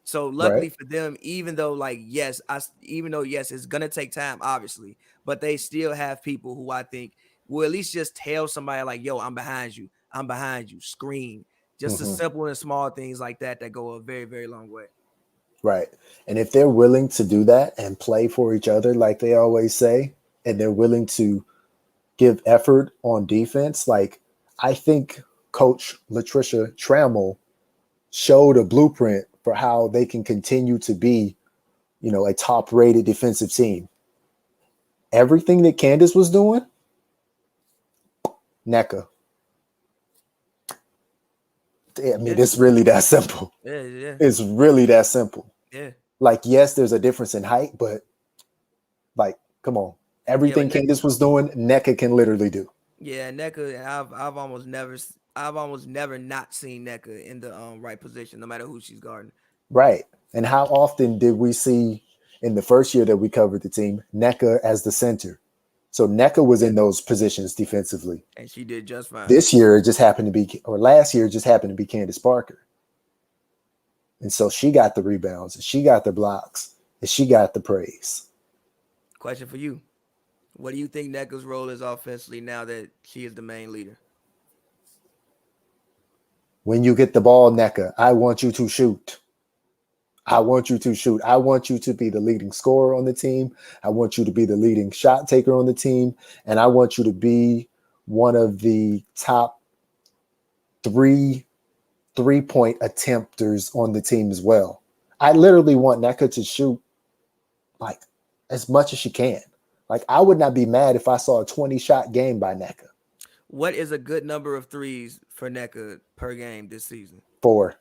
So luckily for them, even though yes, it's gonna take time, obviously, but they still have people who I think will at least just tell somebody like, "Yo, I'm behind you. I'm behind you." Scream. Just the simple and small things like that go a very, very long way. Right. And if they're willing to do that and play for each other, like they always say, and they're willing to give effort on defense, I think Coach Latricia Trammell showed a blueprint for how they can continue to be, a top-rated defensive team. Everything that Candace was doing, Nneka. I mean, it's really that simple. Yeah. It's really that simple. Yeah. Yes, there's a difference in height, but come on. Everything Candace was doing, Nneka can literally do. Yeah, Nneka, I've almost never not seen Nneka in the right position, no matter who she's guarding. Right. And how often did we see in the first year that we covered the team, Nneka as the center? So Nneka was in those positions defensively. And she did just fine. This year, it just happened to be, or last year, it just happened to be Candace Parker. And so she got the rebounds, and she got the blocks, and she got the praise. Question for you. What do you think Nneka's role is offensively now that she is the main leader? When you get the ball, Nneka, I want you to shoot. I want you to shoot. I want you to be the leading scorer on the team. I want you to be the leading shot taker on the team. And I want you to be one of the top three-point attempters on the team as well. I literally want Nneka to shoot like as much as she can. Like, I would not be mad if I saw a 20-shot game by Nneka. What is a good number of threes for Nneka per game this season? 4.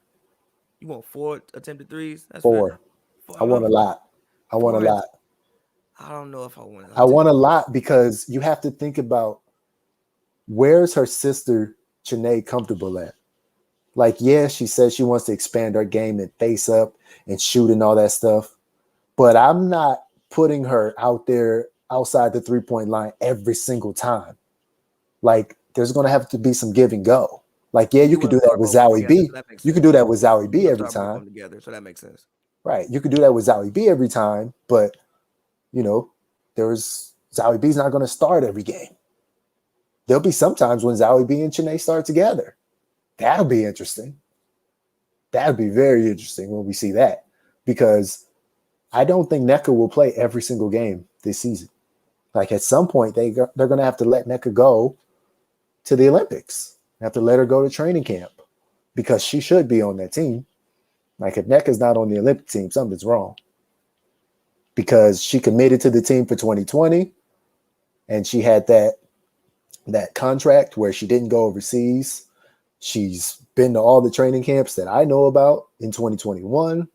You want 4 attempted threes? That's 4. fair. 4, I want a lot. I want a lot. I don't know if I want I want a lot because you have to think about where's her sister Chanae comfortable at. Like, yeah, she says she wants to expand her game and face up and shoot and all that stuff. But I'm not putting her out there outside the 3-point line every single time. Like, there's going to have to be some give and go. Like, yeah, you could do that with Zowie B. You could do that with Zowie B every time. Together, so that makes sense. Right. You could do that with Zowie B every time. But, Zowie B's not going to start every game. There'll be some times when Zowie B and Chanae start together. That'll be interesting. That'll be very interesting when we see that. Because I don't think Nneka will play every single game this season. Like, at some point, they're going to have to let Nneka go to the Olympics. They have to let her go to training camp because she should be on that team. Like, if Nneka's not on the Olympic team, something's wrong. Because she committed to the team for 2020, and she had that contract where she didn't go overseas. She's been to all the training camps that I know about in 2021.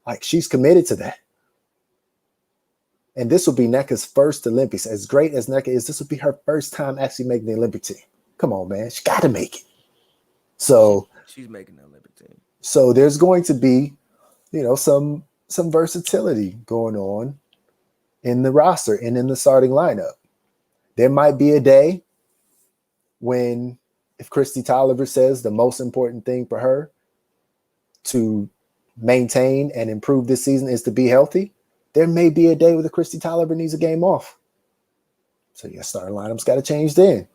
Like, she's committed to that. And this will be Nneka's first Olympics. As great as Nneka is, this will be her first time actually making the Olympic team. Come on, man. She got to make it. So she's making the Olympic team. So there's going to be, some versatility going on in the roster and in the starting lineup. There might be a day when, if Christy Tolliver says the most important thing for her to maintain and improve this season is to be healthy, there may be a day where the Christy Tolliver needs a game off. So your starting lineup's got to change then.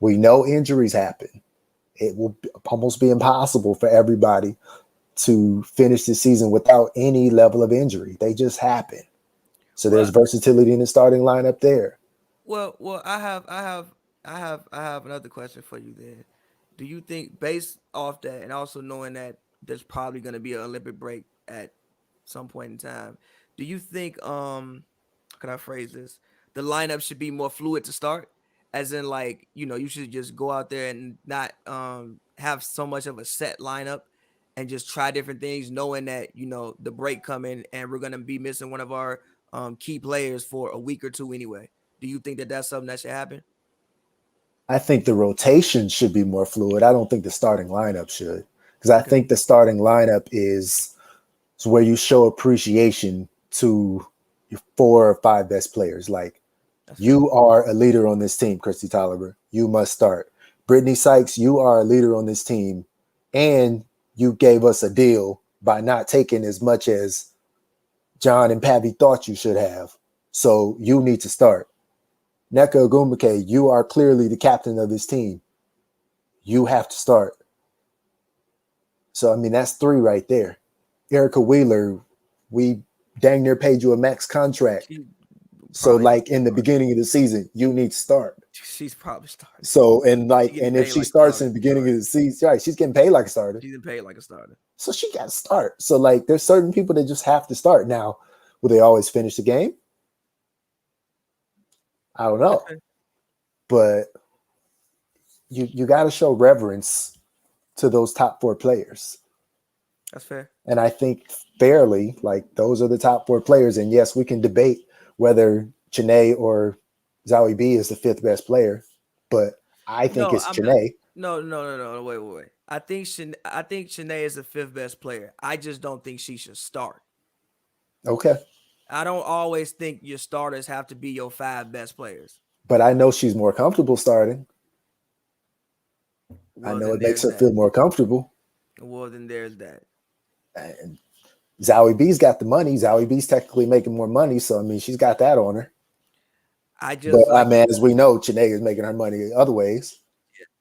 We know injuries happen. It will almost be impossible for everybody to finish the season without any level of injury. They just happen. So there's versatility in the starting lineup there. Well, I have another question for you then. Do you think, based off that, and also knowing that there's probably going to be an Olympic break at some point in time, do you think, how can I phrase this? The lineup should be more fluid to start, as in, like, you should just go out there and not have so much of a set lineup and just try different things, knowing that the break coming and we're going to be missing one of our key players for a week or two anyway. Do you think that that's something that should happen? I think the rotation should be more fluid. I don't think the starting lineup should, because I think the starting lineup is where you show appreciation to your 4 or 5 best players. Like, you are a leader on this team, Christy Tolliver. You must start. Brittany Sykes, you are a leader on this team, and you gave us a deal by not taking as much as John and Pavi thought you should have. So you need to start. Nneka Ogwumike, you are clearly the captain of this team. You have to start. So, that's 3 right there. Erica Wheeler, we dang near paid you a max contract. So, like, in the beginning of the season, you need to start. She's probably starting. So, and if she starts in the beginning of the season, right, she's getting paid like a starter. She's getting paid like a starter. So she got to start. So, like, there's certain people that just have to start. Now, will they always finish the game? I don't know. But you got to show reverence to those top 4 players. That's fair. And I think fairly, like, those are the top 4 players. And yes, we can debate whether Chanae or Zowie B is the 5th best player, but I think it's Chanae. No, wait. I think Chanae is the 5th best player. I just don't think she should start. Okay. I don't always think your starters have to be your 5 best players. But I know she's more comfortable starting. I know it makes her feel more comfortable. Well, then there's that. And Zowie B's got the money. Zowie B's technically making more money, so I mean, she's got that on her. But I mean, as we know, Chanae is making her money other ways.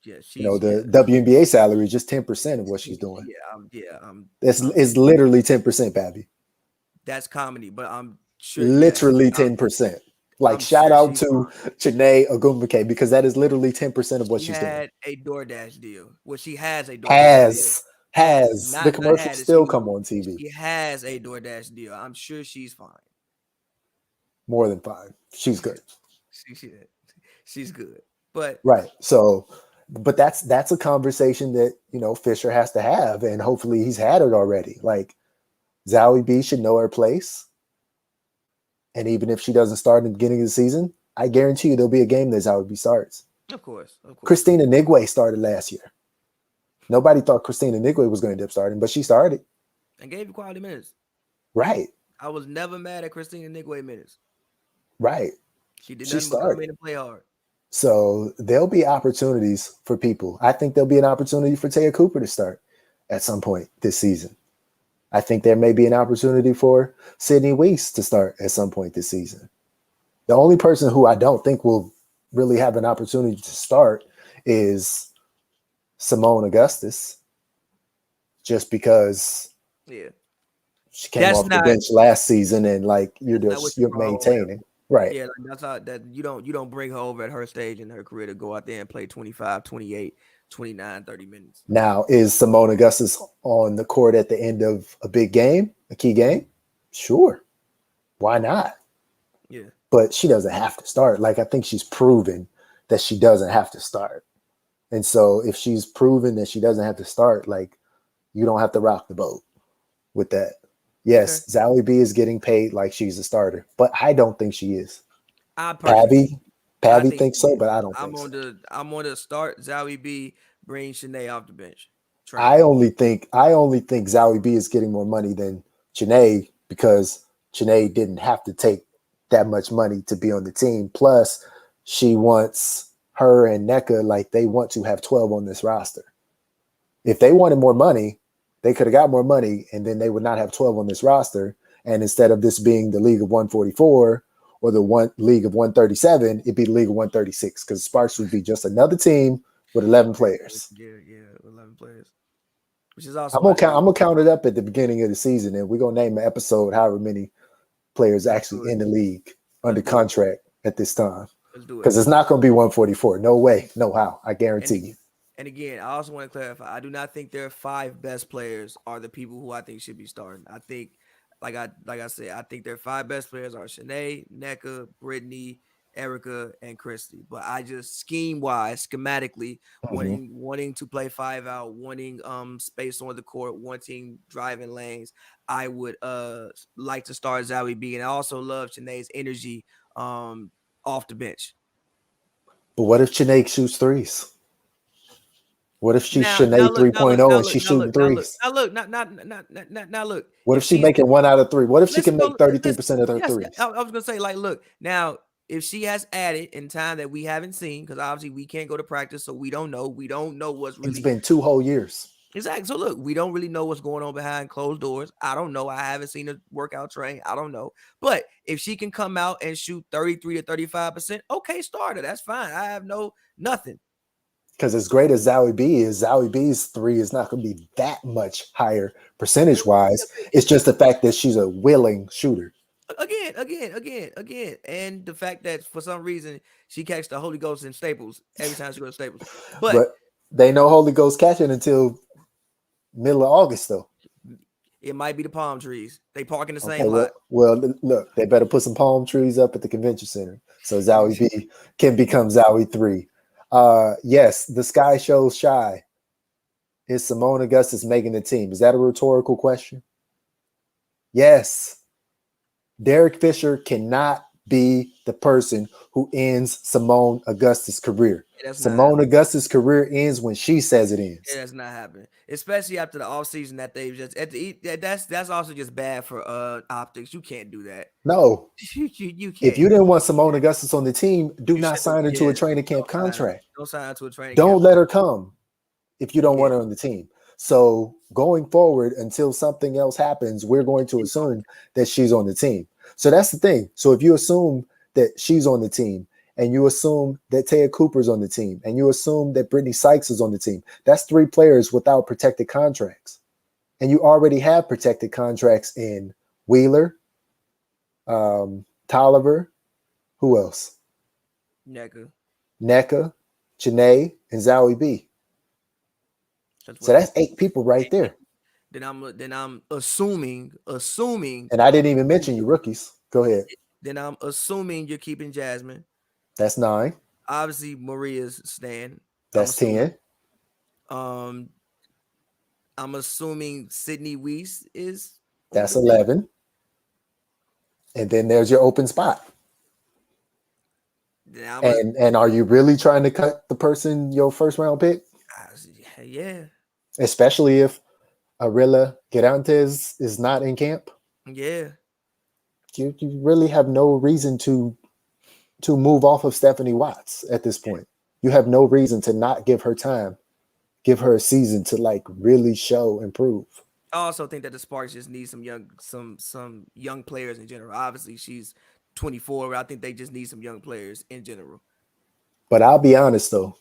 Yeah, the WNBA salary is just 10% of what she's doing. It's literally 10%, Babby. That's comedy, but I'm sure literally 10%. Like, shout out to Chanae Ogumbuke, because that is literally 10% of what she's doing. A DoorDash deal. Well, she has a DoorDash deal. Has the commercials still come on TV? She has a DoorDash deal. I'm sure she's fine. More than fine. She's good. She's good. But right. So, but that's a conversation that, you know, Fisher has to have, and hopefully he's had it already. Like, Zowie B should know her place. And even if she doesn't start in the beginning of the season, I guarantee you there'll be a game that Zowie B starts. Of course. Christina Nigwe started last year. Nobody thought Christina Nigwe was going to end up starting, but she started. And gave you quality minutes. Right. I was never mad at Christina Nigwe minutes. Right. She did nothing but come in and play hard. So there'll be opportunities for people. I think there'll be an opportunity for Taya Cooper to start at some point this season. I think there may be an opportunity for Sydney Weiss to start at some point this season. The only person who I don't think will really have an opportunity to start is Simone Augustus, just because she came off the bench last season, and like you're maintaining. Right. Yeah, that's how that you don't bring her over at her stage in her career to go out there and play 25, 28, 29, 30 minutes. Now, is Simone Augustus on the court at the end of a big game, a key game? Sure. Why not? Yeah. But she doesn't have to start. Like, I think she's proven that she doesn't have to start. And so if she's proven that she doesn't have to start, like, you don't have to rock the boat with that. Yes, okay. Zowie B is getting paid like she's a starter, but I don't think she is. Pabby thinks so, but I don't think so. I'm going to start Zowie B, bring Chanae off the bench. I only think Zowie B is getting more money than Chanae, because Chanae didn't have to take that much money to be on the team. Plus, she wants her and NECA, like, they want to have 12 on this roster. If they wanted more money, they could have got more money, and then they would not have 12 on this roster. And instead of this being the League of 144 or the League of 137, it'd be the League of 136, because Sparks would be just another team with 11 players. Yeah, 11 players. Which is awesome. I'm gonna count it up at the beginning of the season, and we're gonna name an episode however many players actually in the league under contract at this time. Let's do it. Because it's not gonna be 144. No way, no how. I guarantee you. And again, I also want to clarify, I do not think their 5 best players are the people who I think should be starting. I think, like I said, I think their 5 best players are Chanae, NECA, Brittany, Erica, and Christy. But I just schematically, wanting to play 5 out, wanting space on the court, wanting driving lanes, I would like to start Zowie B. And I also love Chanae's energy off the bench. But what if Chanae shoots threes? What if she's Chanae 3.0 and she's shooting threes? Now look. What if she's making 1 out of 3? What if she can make 33% of her threes? I was gonna say, like, look, now if she has added in time that we haven't seen, because obviously we can't go to practice, so we don't know what's really. It's been 2 whole years. Exactly. So look, we don't really know what's going on behind closed doors. I don't know. I haven't seen a workout train. I don't know. But if she can come out and shoot 33 to 35%, okay, start her. That's fine. I have nothing. Because as great as Zowie B is, Zowie B's 3 is not going to be that much higher percentage-wise. It's just the fact that she's a willing shooter. Again. And the fact that for some reason she catches the Holy Ghost in Staples every time she goes to Staples. But they know Holy Ghost catching until middle of August, though. It might be the palm trees. They park in the same lot. Well, look, they better put some palm trees up at the convention center so Zowie B can become Zowie 3. Yes, the sky shows shy. Is Simone Augustus making the team? Is that a rhetorical question? Yes. Derek Fisher cannot be the person who ends Simone Augustus' career. Simone Augustus' career ends when she says it ends. It does not happen, especially after the offseason that they've just that's also just bad for optics. You can't do that. No, you can't. If you didn't want Simone Augustus on the team, do not sign her to a training camp contract. Don't sign her to a training camp. Don't let her come if you don't want her on the team. So going forward, until something else happens, we're going to assume that she's on the team. So that's the thing. So if you assume that she's on the team, and you assume that Taya Cooper's on the team, and you assume that Brittany Sykes is on the team, that's 3 players without protected contracts. And you already have protected contracts in Wheeler, Tolliver, who else? NECA, Janae, and Zowie B. So that's 8 people right there. Then I'm assuming, and I didn't even mention you rookies. Go ahead. Then I'm assuming you're keeping Jasmine. That's 9. Obviously, Maria's staying. That's 10. I'm assuming Sydney Weiss is. That's 11. And then there's your open spot. And are you really trying to cut the person your first round pick? Yeah. Especially if Arilla Quirantes is not in camp. Yeah. You really have no reason to move off of Stephanie Watts at this point. You have no reason to not give her time, give her a season to like really show and prove. I also think that the Sparks just need some young players in general. Obviously, she's 24, but I think they just need some young players in general. But I'll be honest though,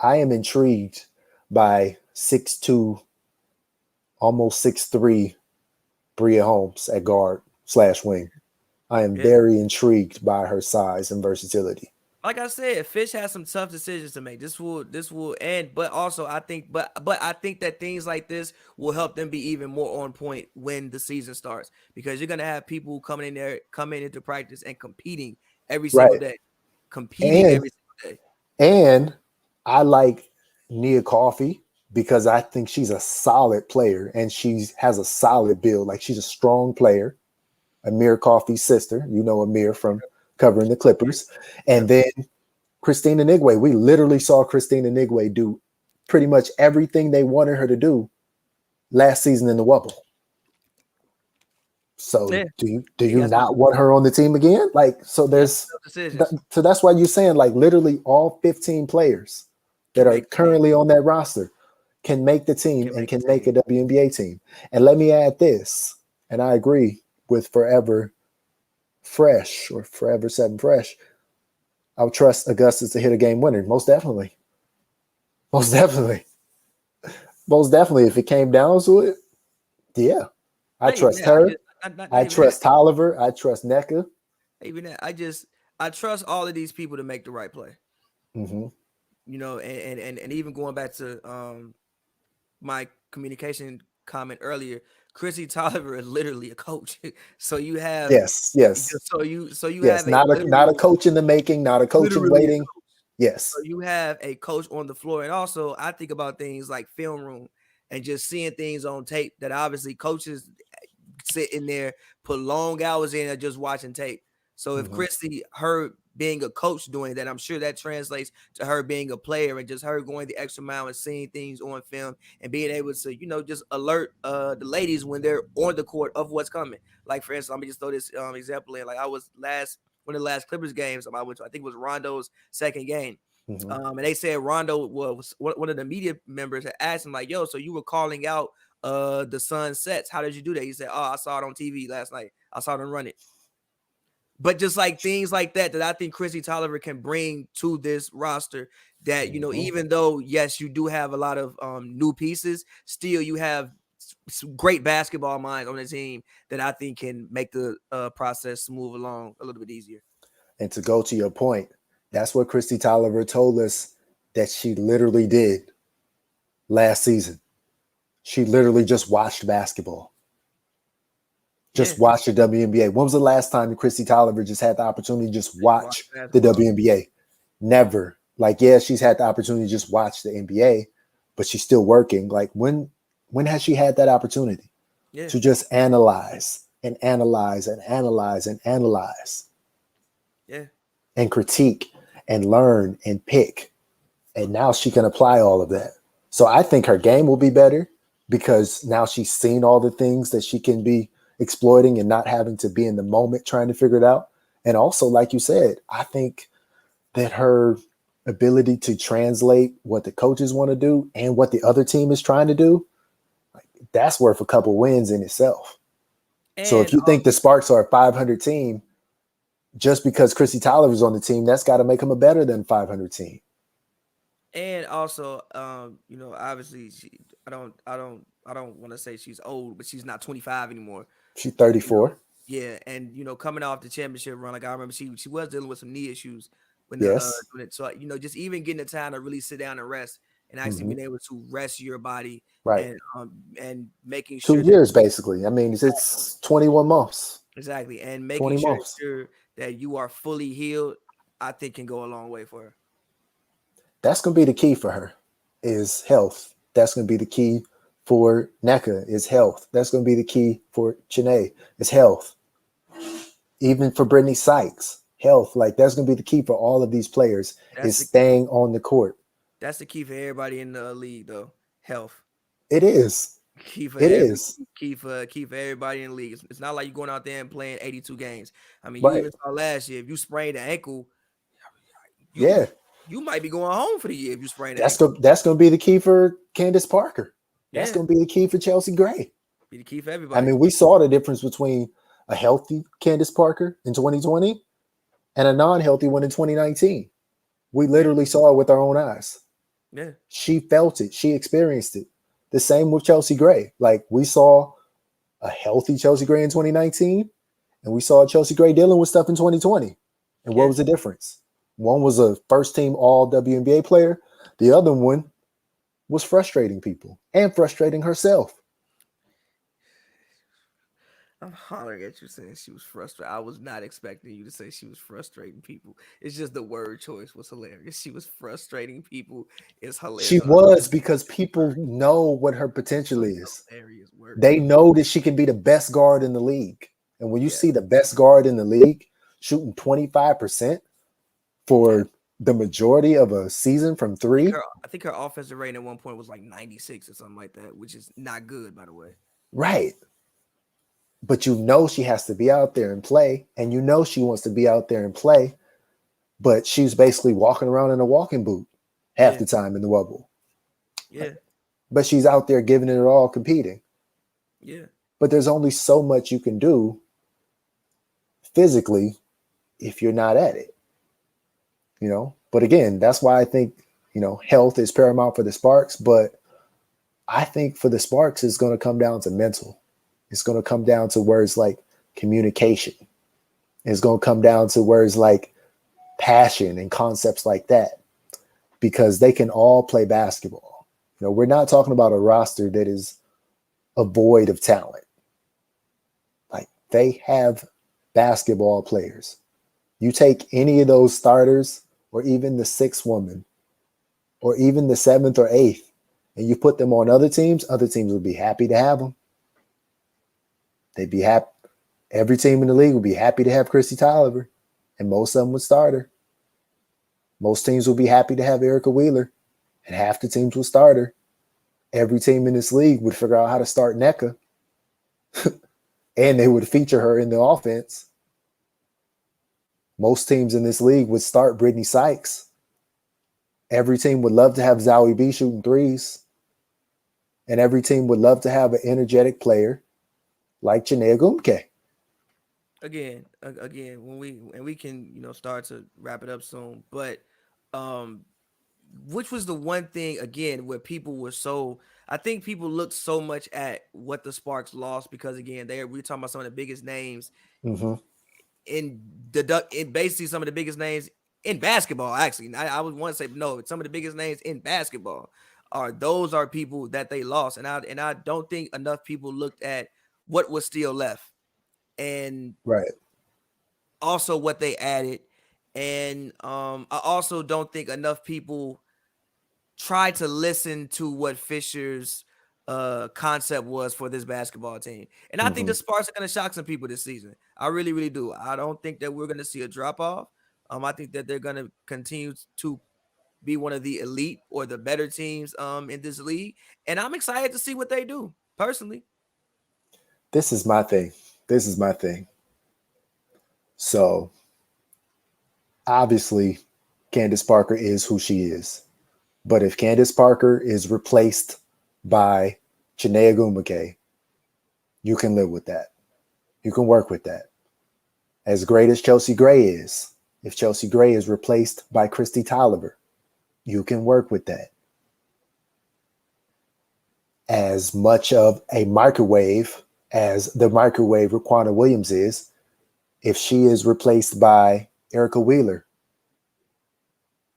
I am intrigued by 6'2", almost 6'3", Bria Holmes at guard/wing. I am very intrigued by her size and versatility. Like I said, Fish has some tough decisions to make. This will end, but also I think that things like this will help them be even more on point when the season starts, because you're gonna have people coming into practice and competing every single day. Every single day. And I like Nia Coffey because I think she's a solid player and she has a solid build. Like, she's a strong player. Amir Coffey's sister, Amir from covering the Clippers. And then Christina Nigwe. We literally saw Christina Nigwe do pretty much everything they wanted her to do last season in the Wubble. So do you not want her on the team again? Like, so there's so that's why you're saying like literally all 15 players that are currently on that roster can make the team and can make a WNBA team. And let me add this, and I agree with Forever Fresh or Forever 7 Fresh. I would trust Augustus to hit a game winner. Most definitely. Most definitely. Most definitely. If it came down to it, yeah. I trust her. I trust Tolliver. I trust NECA. Even that, I trust all of these people to make the right play. Mm-hmm. And even going back to my communication comment earlier, Chrissy Tolliver is literally a coach. So you have yes. So you have not a coach in the making, not a coach in waiting. Yes. So you have a coach on the floor, and also I think about things like film room and just seeing things on tape that obviously coaches sit in there, put long hours in, and just watching tape. So if Christy, her being a coach doing that, I'm sure that translates to her being a player and just her going the extra mile and seeing things on film and being able to, just alert the ladies when they're on the court of what's coming. Like, for instance, let me just throw this example in. Like, I was one of the last Clippers games I went to, I think it was Rondo's second game. And they said Rondo was one of the media members had asked him, like, yo, so you were calling out the sunsets. How did you do that? He said, oh, I saw it on TV last night. I saw them run it. But just like things like that I think Chrissy Tolliver can bring to this roster that, even though, yes, you do have a lot of new pieces, still you have some great basketball minds on the team that I think can make the process move along a little bit easier. And to go to your point, that's what Chrissy Tolliver told us that she literally did last season. She literally just watched basketball. Just watch the WNBA. When was the last time Chrissy Tolliver just had the opportunity to just watch the WNBA? Never. Like, yeah, she's had the opportunity to just watch the NBA, but she's still working. Like, when has she had that opportunity to just analyze and analyze and analyze and analyze? Yeah. And critique and learn and pick. And now she can apply all of that. So I think her game will be better because now she's seen all the things that she can be exploiting and not having to be in the moment trying to figure it out. And also, like you said, I think that her ability to translate what the coaches want to do and what the other team is trying to do, like, that's worth a couple wins in itself. So if And you think the Sparks are a 500 team, just because Chrissy Tolliver's on the team, that's got to make them a better than 500 team. And also, obviously, I don't want to say she's old, but she's not 25 anymore. She's You know, 34. yeah, and coming off the championship run, like I remember, she was dealing with some knee issues Yes. when it. So just even getting the time to really sit down and rest, and actually Mm-hmm. being able to rest your body Right. and making 2 sure that years, basically. I mean, it's 21 months, exactly and making 20 sure months. that you are fully healed, I think can go a long way for her. That's going to be the key for her is health. That's going to be the key for NECA is health. That's going to be the key for Chene is health. Even for Brittany Sykes, health. Like that's going to be the key for all of these players That's is the staying on the court. that's the key for everybody in the league, though. Health. It is. Key for It is. everybody in the league. It's not like you're going out there and playing 82 games. I mean, you Right. even saw last year if you sprained an ankle, you Yeah. you might be going home for the year if you sprain an That's ankle. go, that's going to be the key for Candace Parker. That's Yeah, going to be the key for Chelsea Gray. be the key for I everybody. mean, we saw the difference between a healthy Candace Parker in 2020 and a non-healthy one in 2019. We literally saw it with our own eyes. Yeah, She felt it. She experienced it. The same with Chelsea Gray. Like we saw a healthy Chelsea Gray in 2019, and we saw Chelsea Gray dealing with stuff in 2020. And what yeah. was the difference? One was a first team all WNBA player. The other one was frustrating people and frustrating herself. I'm hollering at you saying she was frustrated. I was not expecting you to say she was frustrating people. It's just the word choice was hilarious. She was frustrating people. It's She hilarious. was because people know what her potential A is. hilarious word They choice. know that she can be the best guard in the league. And when you Yeah, see the best guard in the league shooting 25% yeah. for the majority of a season from three, I think her offensive rating at one point was like 96 or something like that, which is not good, by the way. right. But you know she has to be out there and play, and you know she wants to be out there and play, but she's basically walking around in a walking boot half Yeah, the time in the bubble. yeah, But she's out there giving it all, competing. yeah. But there's only so much you can do physically if you're not at it, you know? But again, that's why I think, health is paramount for the Sparks. But I think for the Sparks, it's going to come down to mental. It's going to come down to words like communication. It's going to come down to words like passion and concepts like that, because they can all play basketball. We're not talking about a roster that is a void of talent. Like they have basketball players. You take any of those starters, or even the sixth woman, or even the seventh or eighth, and you put them on other teams would be happy to have them. They'd be happy. Every team in the league would be happy to have Chrissy Tolliver, and most of them would start her. Most teams would be happy to have Erica Wheeler, and half the teams would start her. Every team in this league would figure out how to start NECA, and they would feature her in the offense. Most teams in this league would start Brittany Sykes. Every team would love to have Zowie B shooting threes. And every team would love to have an energetic player like Chinea Gumke. Again, we can start to wrap it up soon, but which was the one thing again where people were so I think people looked so much at what the Sparks lost because again we're talking about some of the biggest names Mm-hmm. in basically some of the biggest names in basketball. Actually, I would want to say no, some of the biggest names in basketball are people that they lost, and I don't think enough people looked at what was still left and Right. also what they added, and I also don't think enough people try to listen to what Fisher's concept was for this basketball team. And I think Mm-hmm. the Sparks are going to shock some people this season. I really, really do. I don't think that we're going to see a drop off. I think that they're going to continue to be one of the elite or the better teams in this league. And I'm excited to see what they do personally. This is my thing. This is my thing. So obviously, Candace Parker is who she is. But if Candace Parker is replaced by Chinea Gumake, you can live with that. You can work with that. As great as Chelsea Gray is, if Chelsea Gray is replaced by Christy Tolliver, you can work with that. As much of a microwave as the microwave Raquana Williams is, if she is replaced by Erica Wheeler,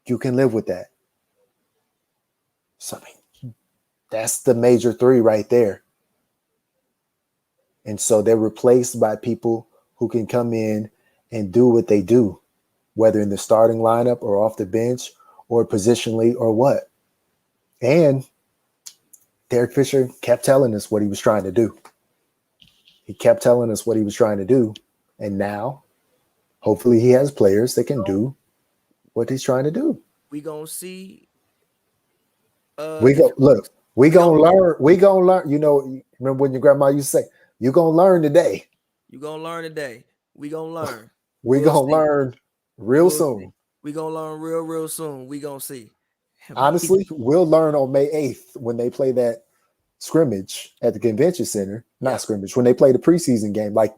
you can live with that. So, I mean, that's the major three right there. And so they're replaced by people who can come in and do what they do, whether in the starting lineup or off the bench or positionally or what. And Derek Fisher kept telling us what he was trying to do. He kept telling us what he was trying to do. And now, hopefully, he has players that can do what he's trying to do. We gonna see. We gonna learn. You know, remember when your grandma used to say, "You gonna learn today." You gonna learn today. We gonna learn. We'll gonna learn real soon. See. We gonna learn real soon. We gonna see. Honestly, we'll learn on May 8th when they play that scrimmage at the convention center. Not scrimmage, when they play the preseason game, like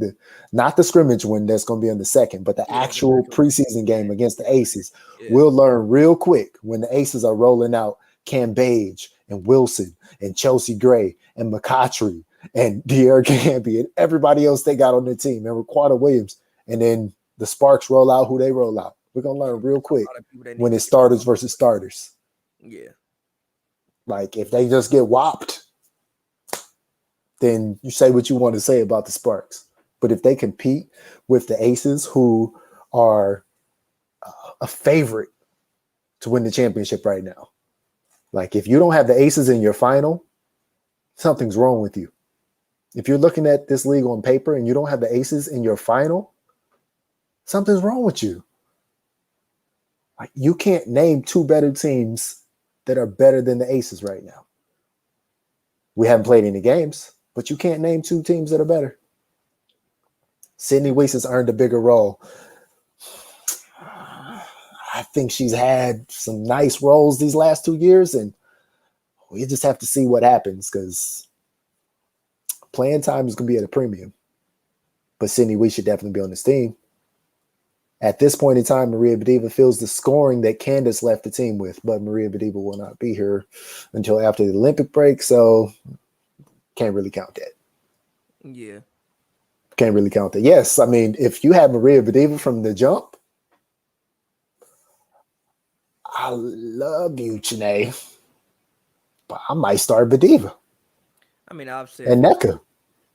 not the scrimmage one that's going to be on the second, but the actual preseason game against the Aces. We'll learn real quick when the Aces are rolling out Cam Page and Wilson and Chelsea Gray and McCautry and De'Erica Hamby and everybody else they got on their team and Raquana Williams. And then the Sparks roll out who they roll out. We're going to learn real quick when it's starters versus starters. Yeah. Like if they just get whopped, then you say what you want to say about the Sparks. But if they compete with the Aces, who are a favorite to win the championship right now, like if you don't have the Aces in your final, something's wrong with you. If you're looking at this league on paper and you don't have the Aces in your final, something's wrong with you. Like you can't name two better teams that are better than the Aces right now. We haven't played any games, but you can't name two teams that are better. Sydney Weiss has earned a bigger role. I think she's had some nice roles these last 2 years, and we just have to see what happens because playing time is going to be at a premium. But Sydney Weiss should definitely be on this team. At this point in time, Maria Bediva feels the scoring that Candace left the team with, but Maria Bediva will not be here until after the Olympic break, so can't really count that. Yeah. Can't really count that. Yes, I mean, if you have Maria Bediva from the jump, I love you, Chinea, but I might start Bediva. I mean, I've said and NECA.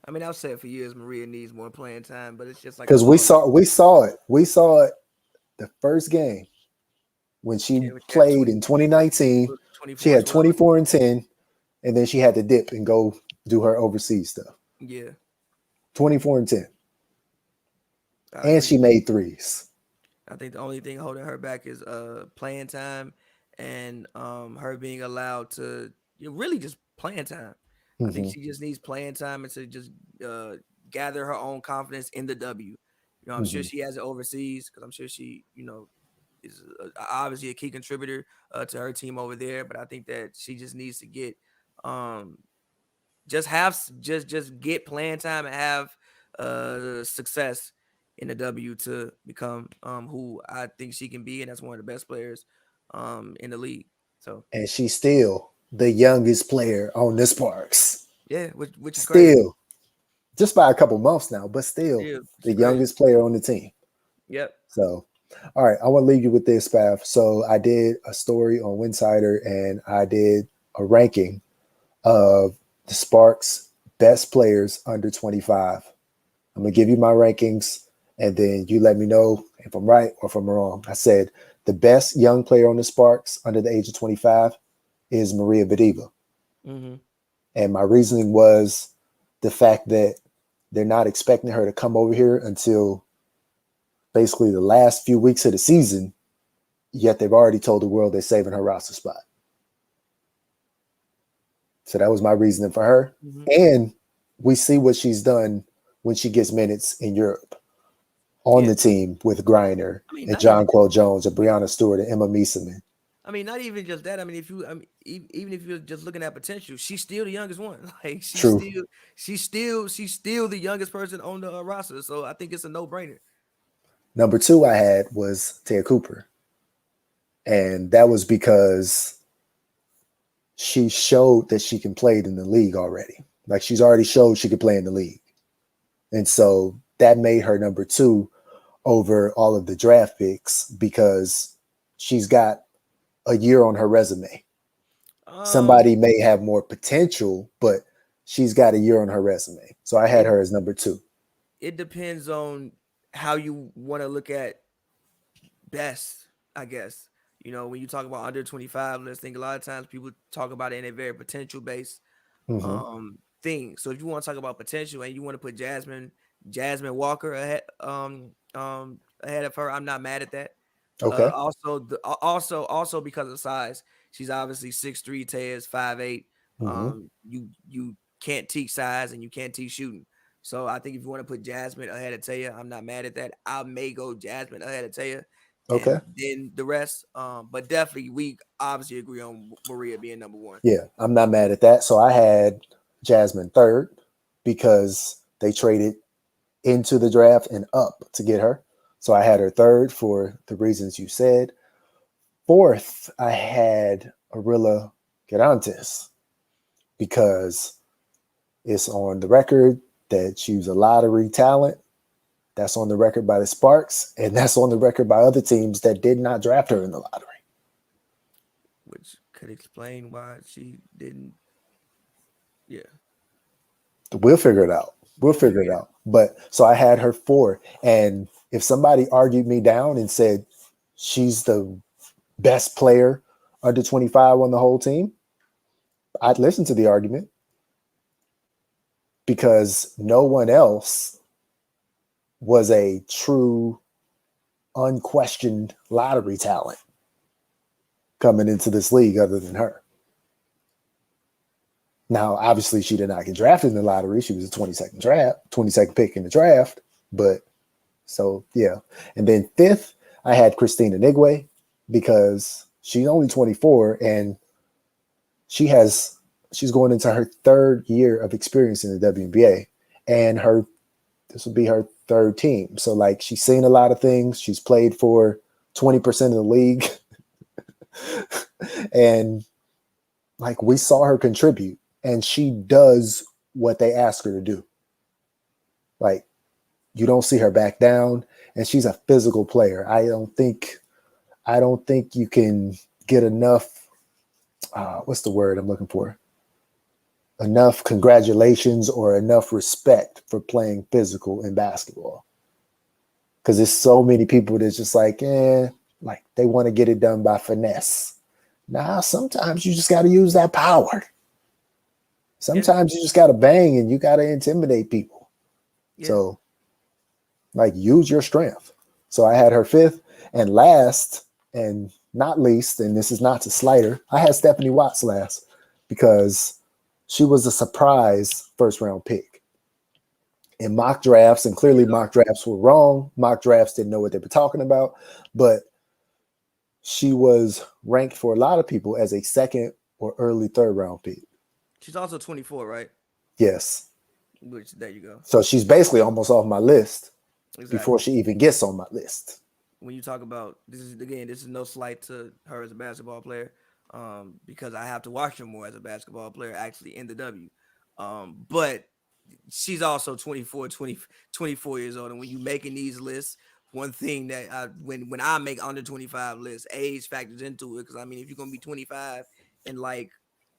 I mean, I've said for years Maria needs more playing time, but it's just like because we saw it the first game when she played in 2019. She had 24 and 10, and then she had to dip and go do her overseas stuff. Yeah, 24 and 10, and she made threes. I think the only thing holding her back is playing time and her being allowed to really just playing time. I think she just needs playing time and to just gather her own confidence in the W. You know, I'm sure she has it overseas because I'm sure she, is obviously a key contributor to her team over there. But I think that she just needs to get just get playing time and have success in the W to become who I think she can be, and that's one of the best players in the league. So, and she's still the youngest player on the Sparks. Yeah, which is still crazy. Just by a couple months now, but still the youngest player on the team. Yep. So, all right, I want to leave you with this, Pav. So I did a story on Winsider, and I did a ranking of the Sparks' best players under 25. I'm gonna give you my rankings, and then you let me know if I'm right or if I'm wrong. I said the best young player on the Sparks under the age of 25 is Maria Bediva. And my reasoning was the fact that they're not expecting her to come over here until basically the last few weeks of the season, yet they've already told the world they're saving her roster spot. So that was my reasoning for her. And we see what she's done when she gets minutes in Europe. on Yeah. the team with Griner I mean, and not even. John Quell Jones and Breonna Stewart and Emma Meeseman. I mean, not even just that. I mean, if you, I mean, even if you're just looking at potential, she's still the youngest one. Like True. she's still the youngest person on the roster. So I think it's a no brainer. Number 2 I had was Tia Cooper. And that was because she showed that she can play in the league already. Like she's already showed she could play in the league. And so that made her number 2 over all of the draft picks because she's got a year on her resume. Somebody may have more potential, but she's got a year on her resume. So I had It her as number 2. it depends on how you want to look at best, I guess. You know, when you talk about under 25, let's think a lot of times people talk about it in a very potential based Mm-hmm. thing. So if you want to talk about potential and you want to put Jasmine Walker ahead of her, I'm not mad at that. Okay. Also because of size, she's obviously 6'3", Tez 5'8". Mm-hmm. You can't teach size and you can't teach shooting. So I think if you want to put Jasmine ahead of Taya, I'm not mad at that. I may go Jasmine ahead of Taya, Okay. and then the rest. But definitely we obviously agree on Maria being number 1. Yeah, I'm not mad at that. So I had Jasmine third because they traded into the draft and up to get her. So I had her third for the reasons you said. Fourth, I had Arilla Quirantes because it's on the record that she was a lottery talent. That's on the record by the Sparks, and that's on the record by other teams that did not draft her in the lottery. Which could explain why she didn't. Yeah, We'll figure it out. We'll figure it out. But so I had her 4. And if somebody argued me down and said she's the best player under 25 on the whole team, I'd listen to the argument because no one else was a true, unquestioned lottery talent coming into this league other than her. Now, obviously, she did not get drafted in the lottery. She was a 22nd pick in the draft. But so, yeah. And then 5th, I had Christina Nigwe because she's only 24 and she's going into her 3rd year of experience in the WNBA. And this will be her 3rd team. So, like, she's seen a lot of things. She's played for 20% of the league. And, like, we saw her contribute. And she does what they ask her to do. Like, you don't see her back down, and she's a physical player. I don't think you can get enough. What's the word I'm looking for? Enough congratulations or enough respect for playing physical in basketball. Because there's so many people that's just like they want to get it done by finesse. Nah, sometimes you just got to use that power. Sometimes you just got to bang and you got to intimidate people. Yeah. So, like, use your strength. So I had her 5th. And last and not least, and this is not to slight her, I had Stephanie Watts last because she was a surprise 1st-round pick. In mock drafts, and clearly mock drafts were wrong. Mock drafts didn't know what they were talking about. But she was ranked for a lot of people as a 2nd or early 3rd-round pick. She's also 24, right? Yes. Which, there you go. So she's basically almost off my list before she even gets on my list. When you talk about this is no slight to her as a basketball player, because I have to watch her more as a basketball player actually in the W. But she's also 24 years old. And when you making these lists, one thing that when I make under 25 lists, age factors into it. Because I mean, if you're gonna be 25 in like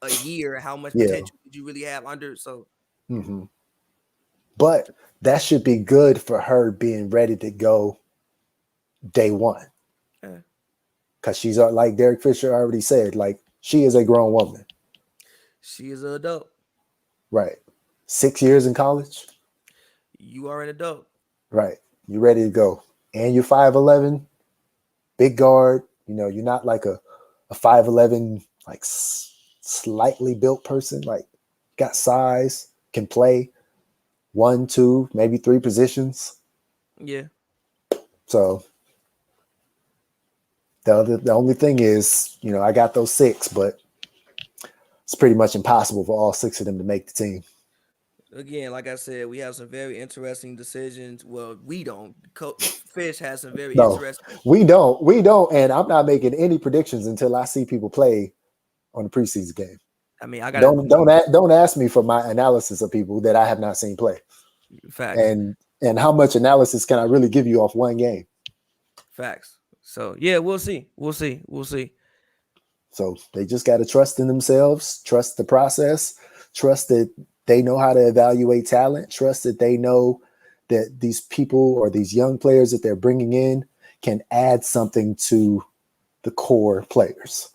a year, how much potential did you really have under? So, but that should be good for her being ready to go day one. Because she's like Derek Fisher already said, like, she is a grown woman. She is an adult. Right. 6 years in college. You are an adult. Right. You ready to go. And you're 5'11", big guard. You know, you're not like a 5'11", like slightly built person. Like, got size, can play 1, 2, maybe 3 positions. Yeah. So the only thing is, I got those 6, but it's pretty much impossible for all 6 of them to make the team. Again, like I said, we have some very interesting decisions. Well, we don't. Fish has some very No, interesting. we don't, and I'm not making any predictions until I see people play on the preseason game. I mean, I gotta don't ask me for my analysis of people that I have not seen play. Facts. And how much analysis can I really give you off one game? Facts. So yeah, we'll see. So they just got to trust in themselves, trust the process, trust that they know how to evaluate talent, trust that they know that these people or these young players that they're bringing in can add something to the core players.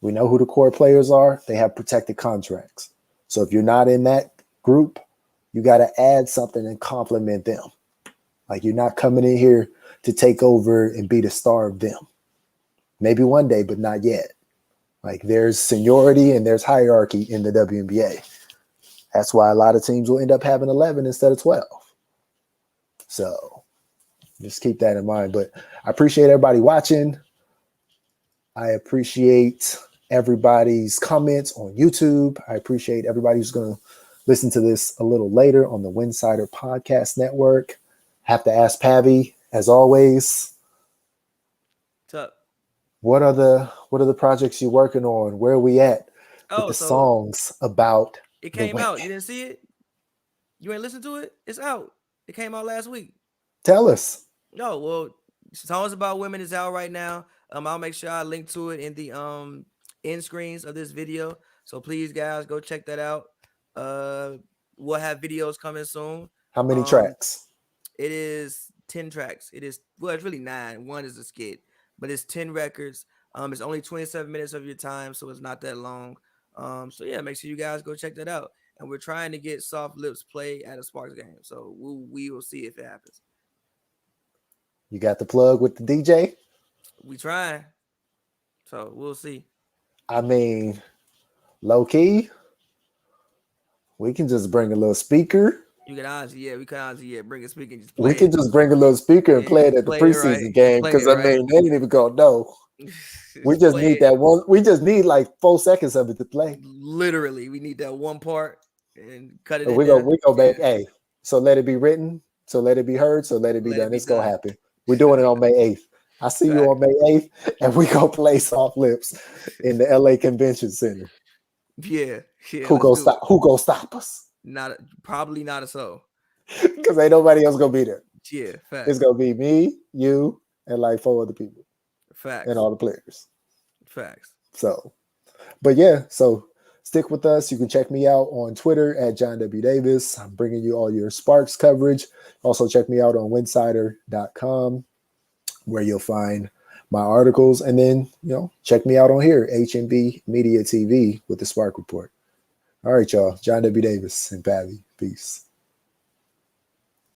We know who the core players are. They have protected contracts. So if you're not in that group, you got to add something and complement them. Like, you're not coming in here to take over and be the star of them. Maybe one day, but not yet. Like, there's seniority and there's hierarchy in the WNBA. That's why a lot of teams will end up having 11 instead of 12. So just keep that in mind. But I appreciate everybody watching. I appreciate everybody's comments on YouTube. I appreciate everybody who's going to listen to this a little later on the Winsider Podcast Network. Have to ask Pavi, as always. What's up? What are the projects you're working on? Where are we at with the songs about? It came out. You didn't see it? You ain't listened to it? It's out. It came out last week. Tell us. No, well, songs about women is out right now. I'll make sure I link to it in the end screens of this video. So please, guys, go check that out. We'll have videos coming soon. How many tracks? It is 10 tracks. It's really 9. One is a skit, but it's 10 records. It's only 27 minutes of your time, so it's not that long. So yeah, make sure you guys go check that out. And we're trying to get Soft Lips play at a Sparks game. So we will see if it happens. You got the plug with the DJ? We trying. So we'll see. I mean, low key, we can just bring a little speaker. You can honestly, bring a speaker and just play. We can just bring a little speaker and play it at the preseason game, because they ain't even gonna know. We just need that one. We just need like 4 seconds of it to play. Literally, we need that one part and cut it. We gonna make so let it be written, so let it be heard, so let it be done. It's gonna happen. We're doing it on May 8th. I see you on May 8th, and we gonna play Soft Lips in the LA Convention Center. Yeah. Who gonna stop us? Probably not a soul. Because ain't nobody else gonna be there. Yeah, facts. It's gonna be me, you, and like 4 other people. Facts. And all the players. Facts. So, but yeah, so stick with us. You can check me out on Twitter at John W. Davis. I'm bringing you all your Sparks coverage. Also check me out on winsider.com, where you'll find my articles. And then, check me out on here, HNB Media TV, with the Spark Report. All right, y'all. John W. Davis and Pavi. Peace.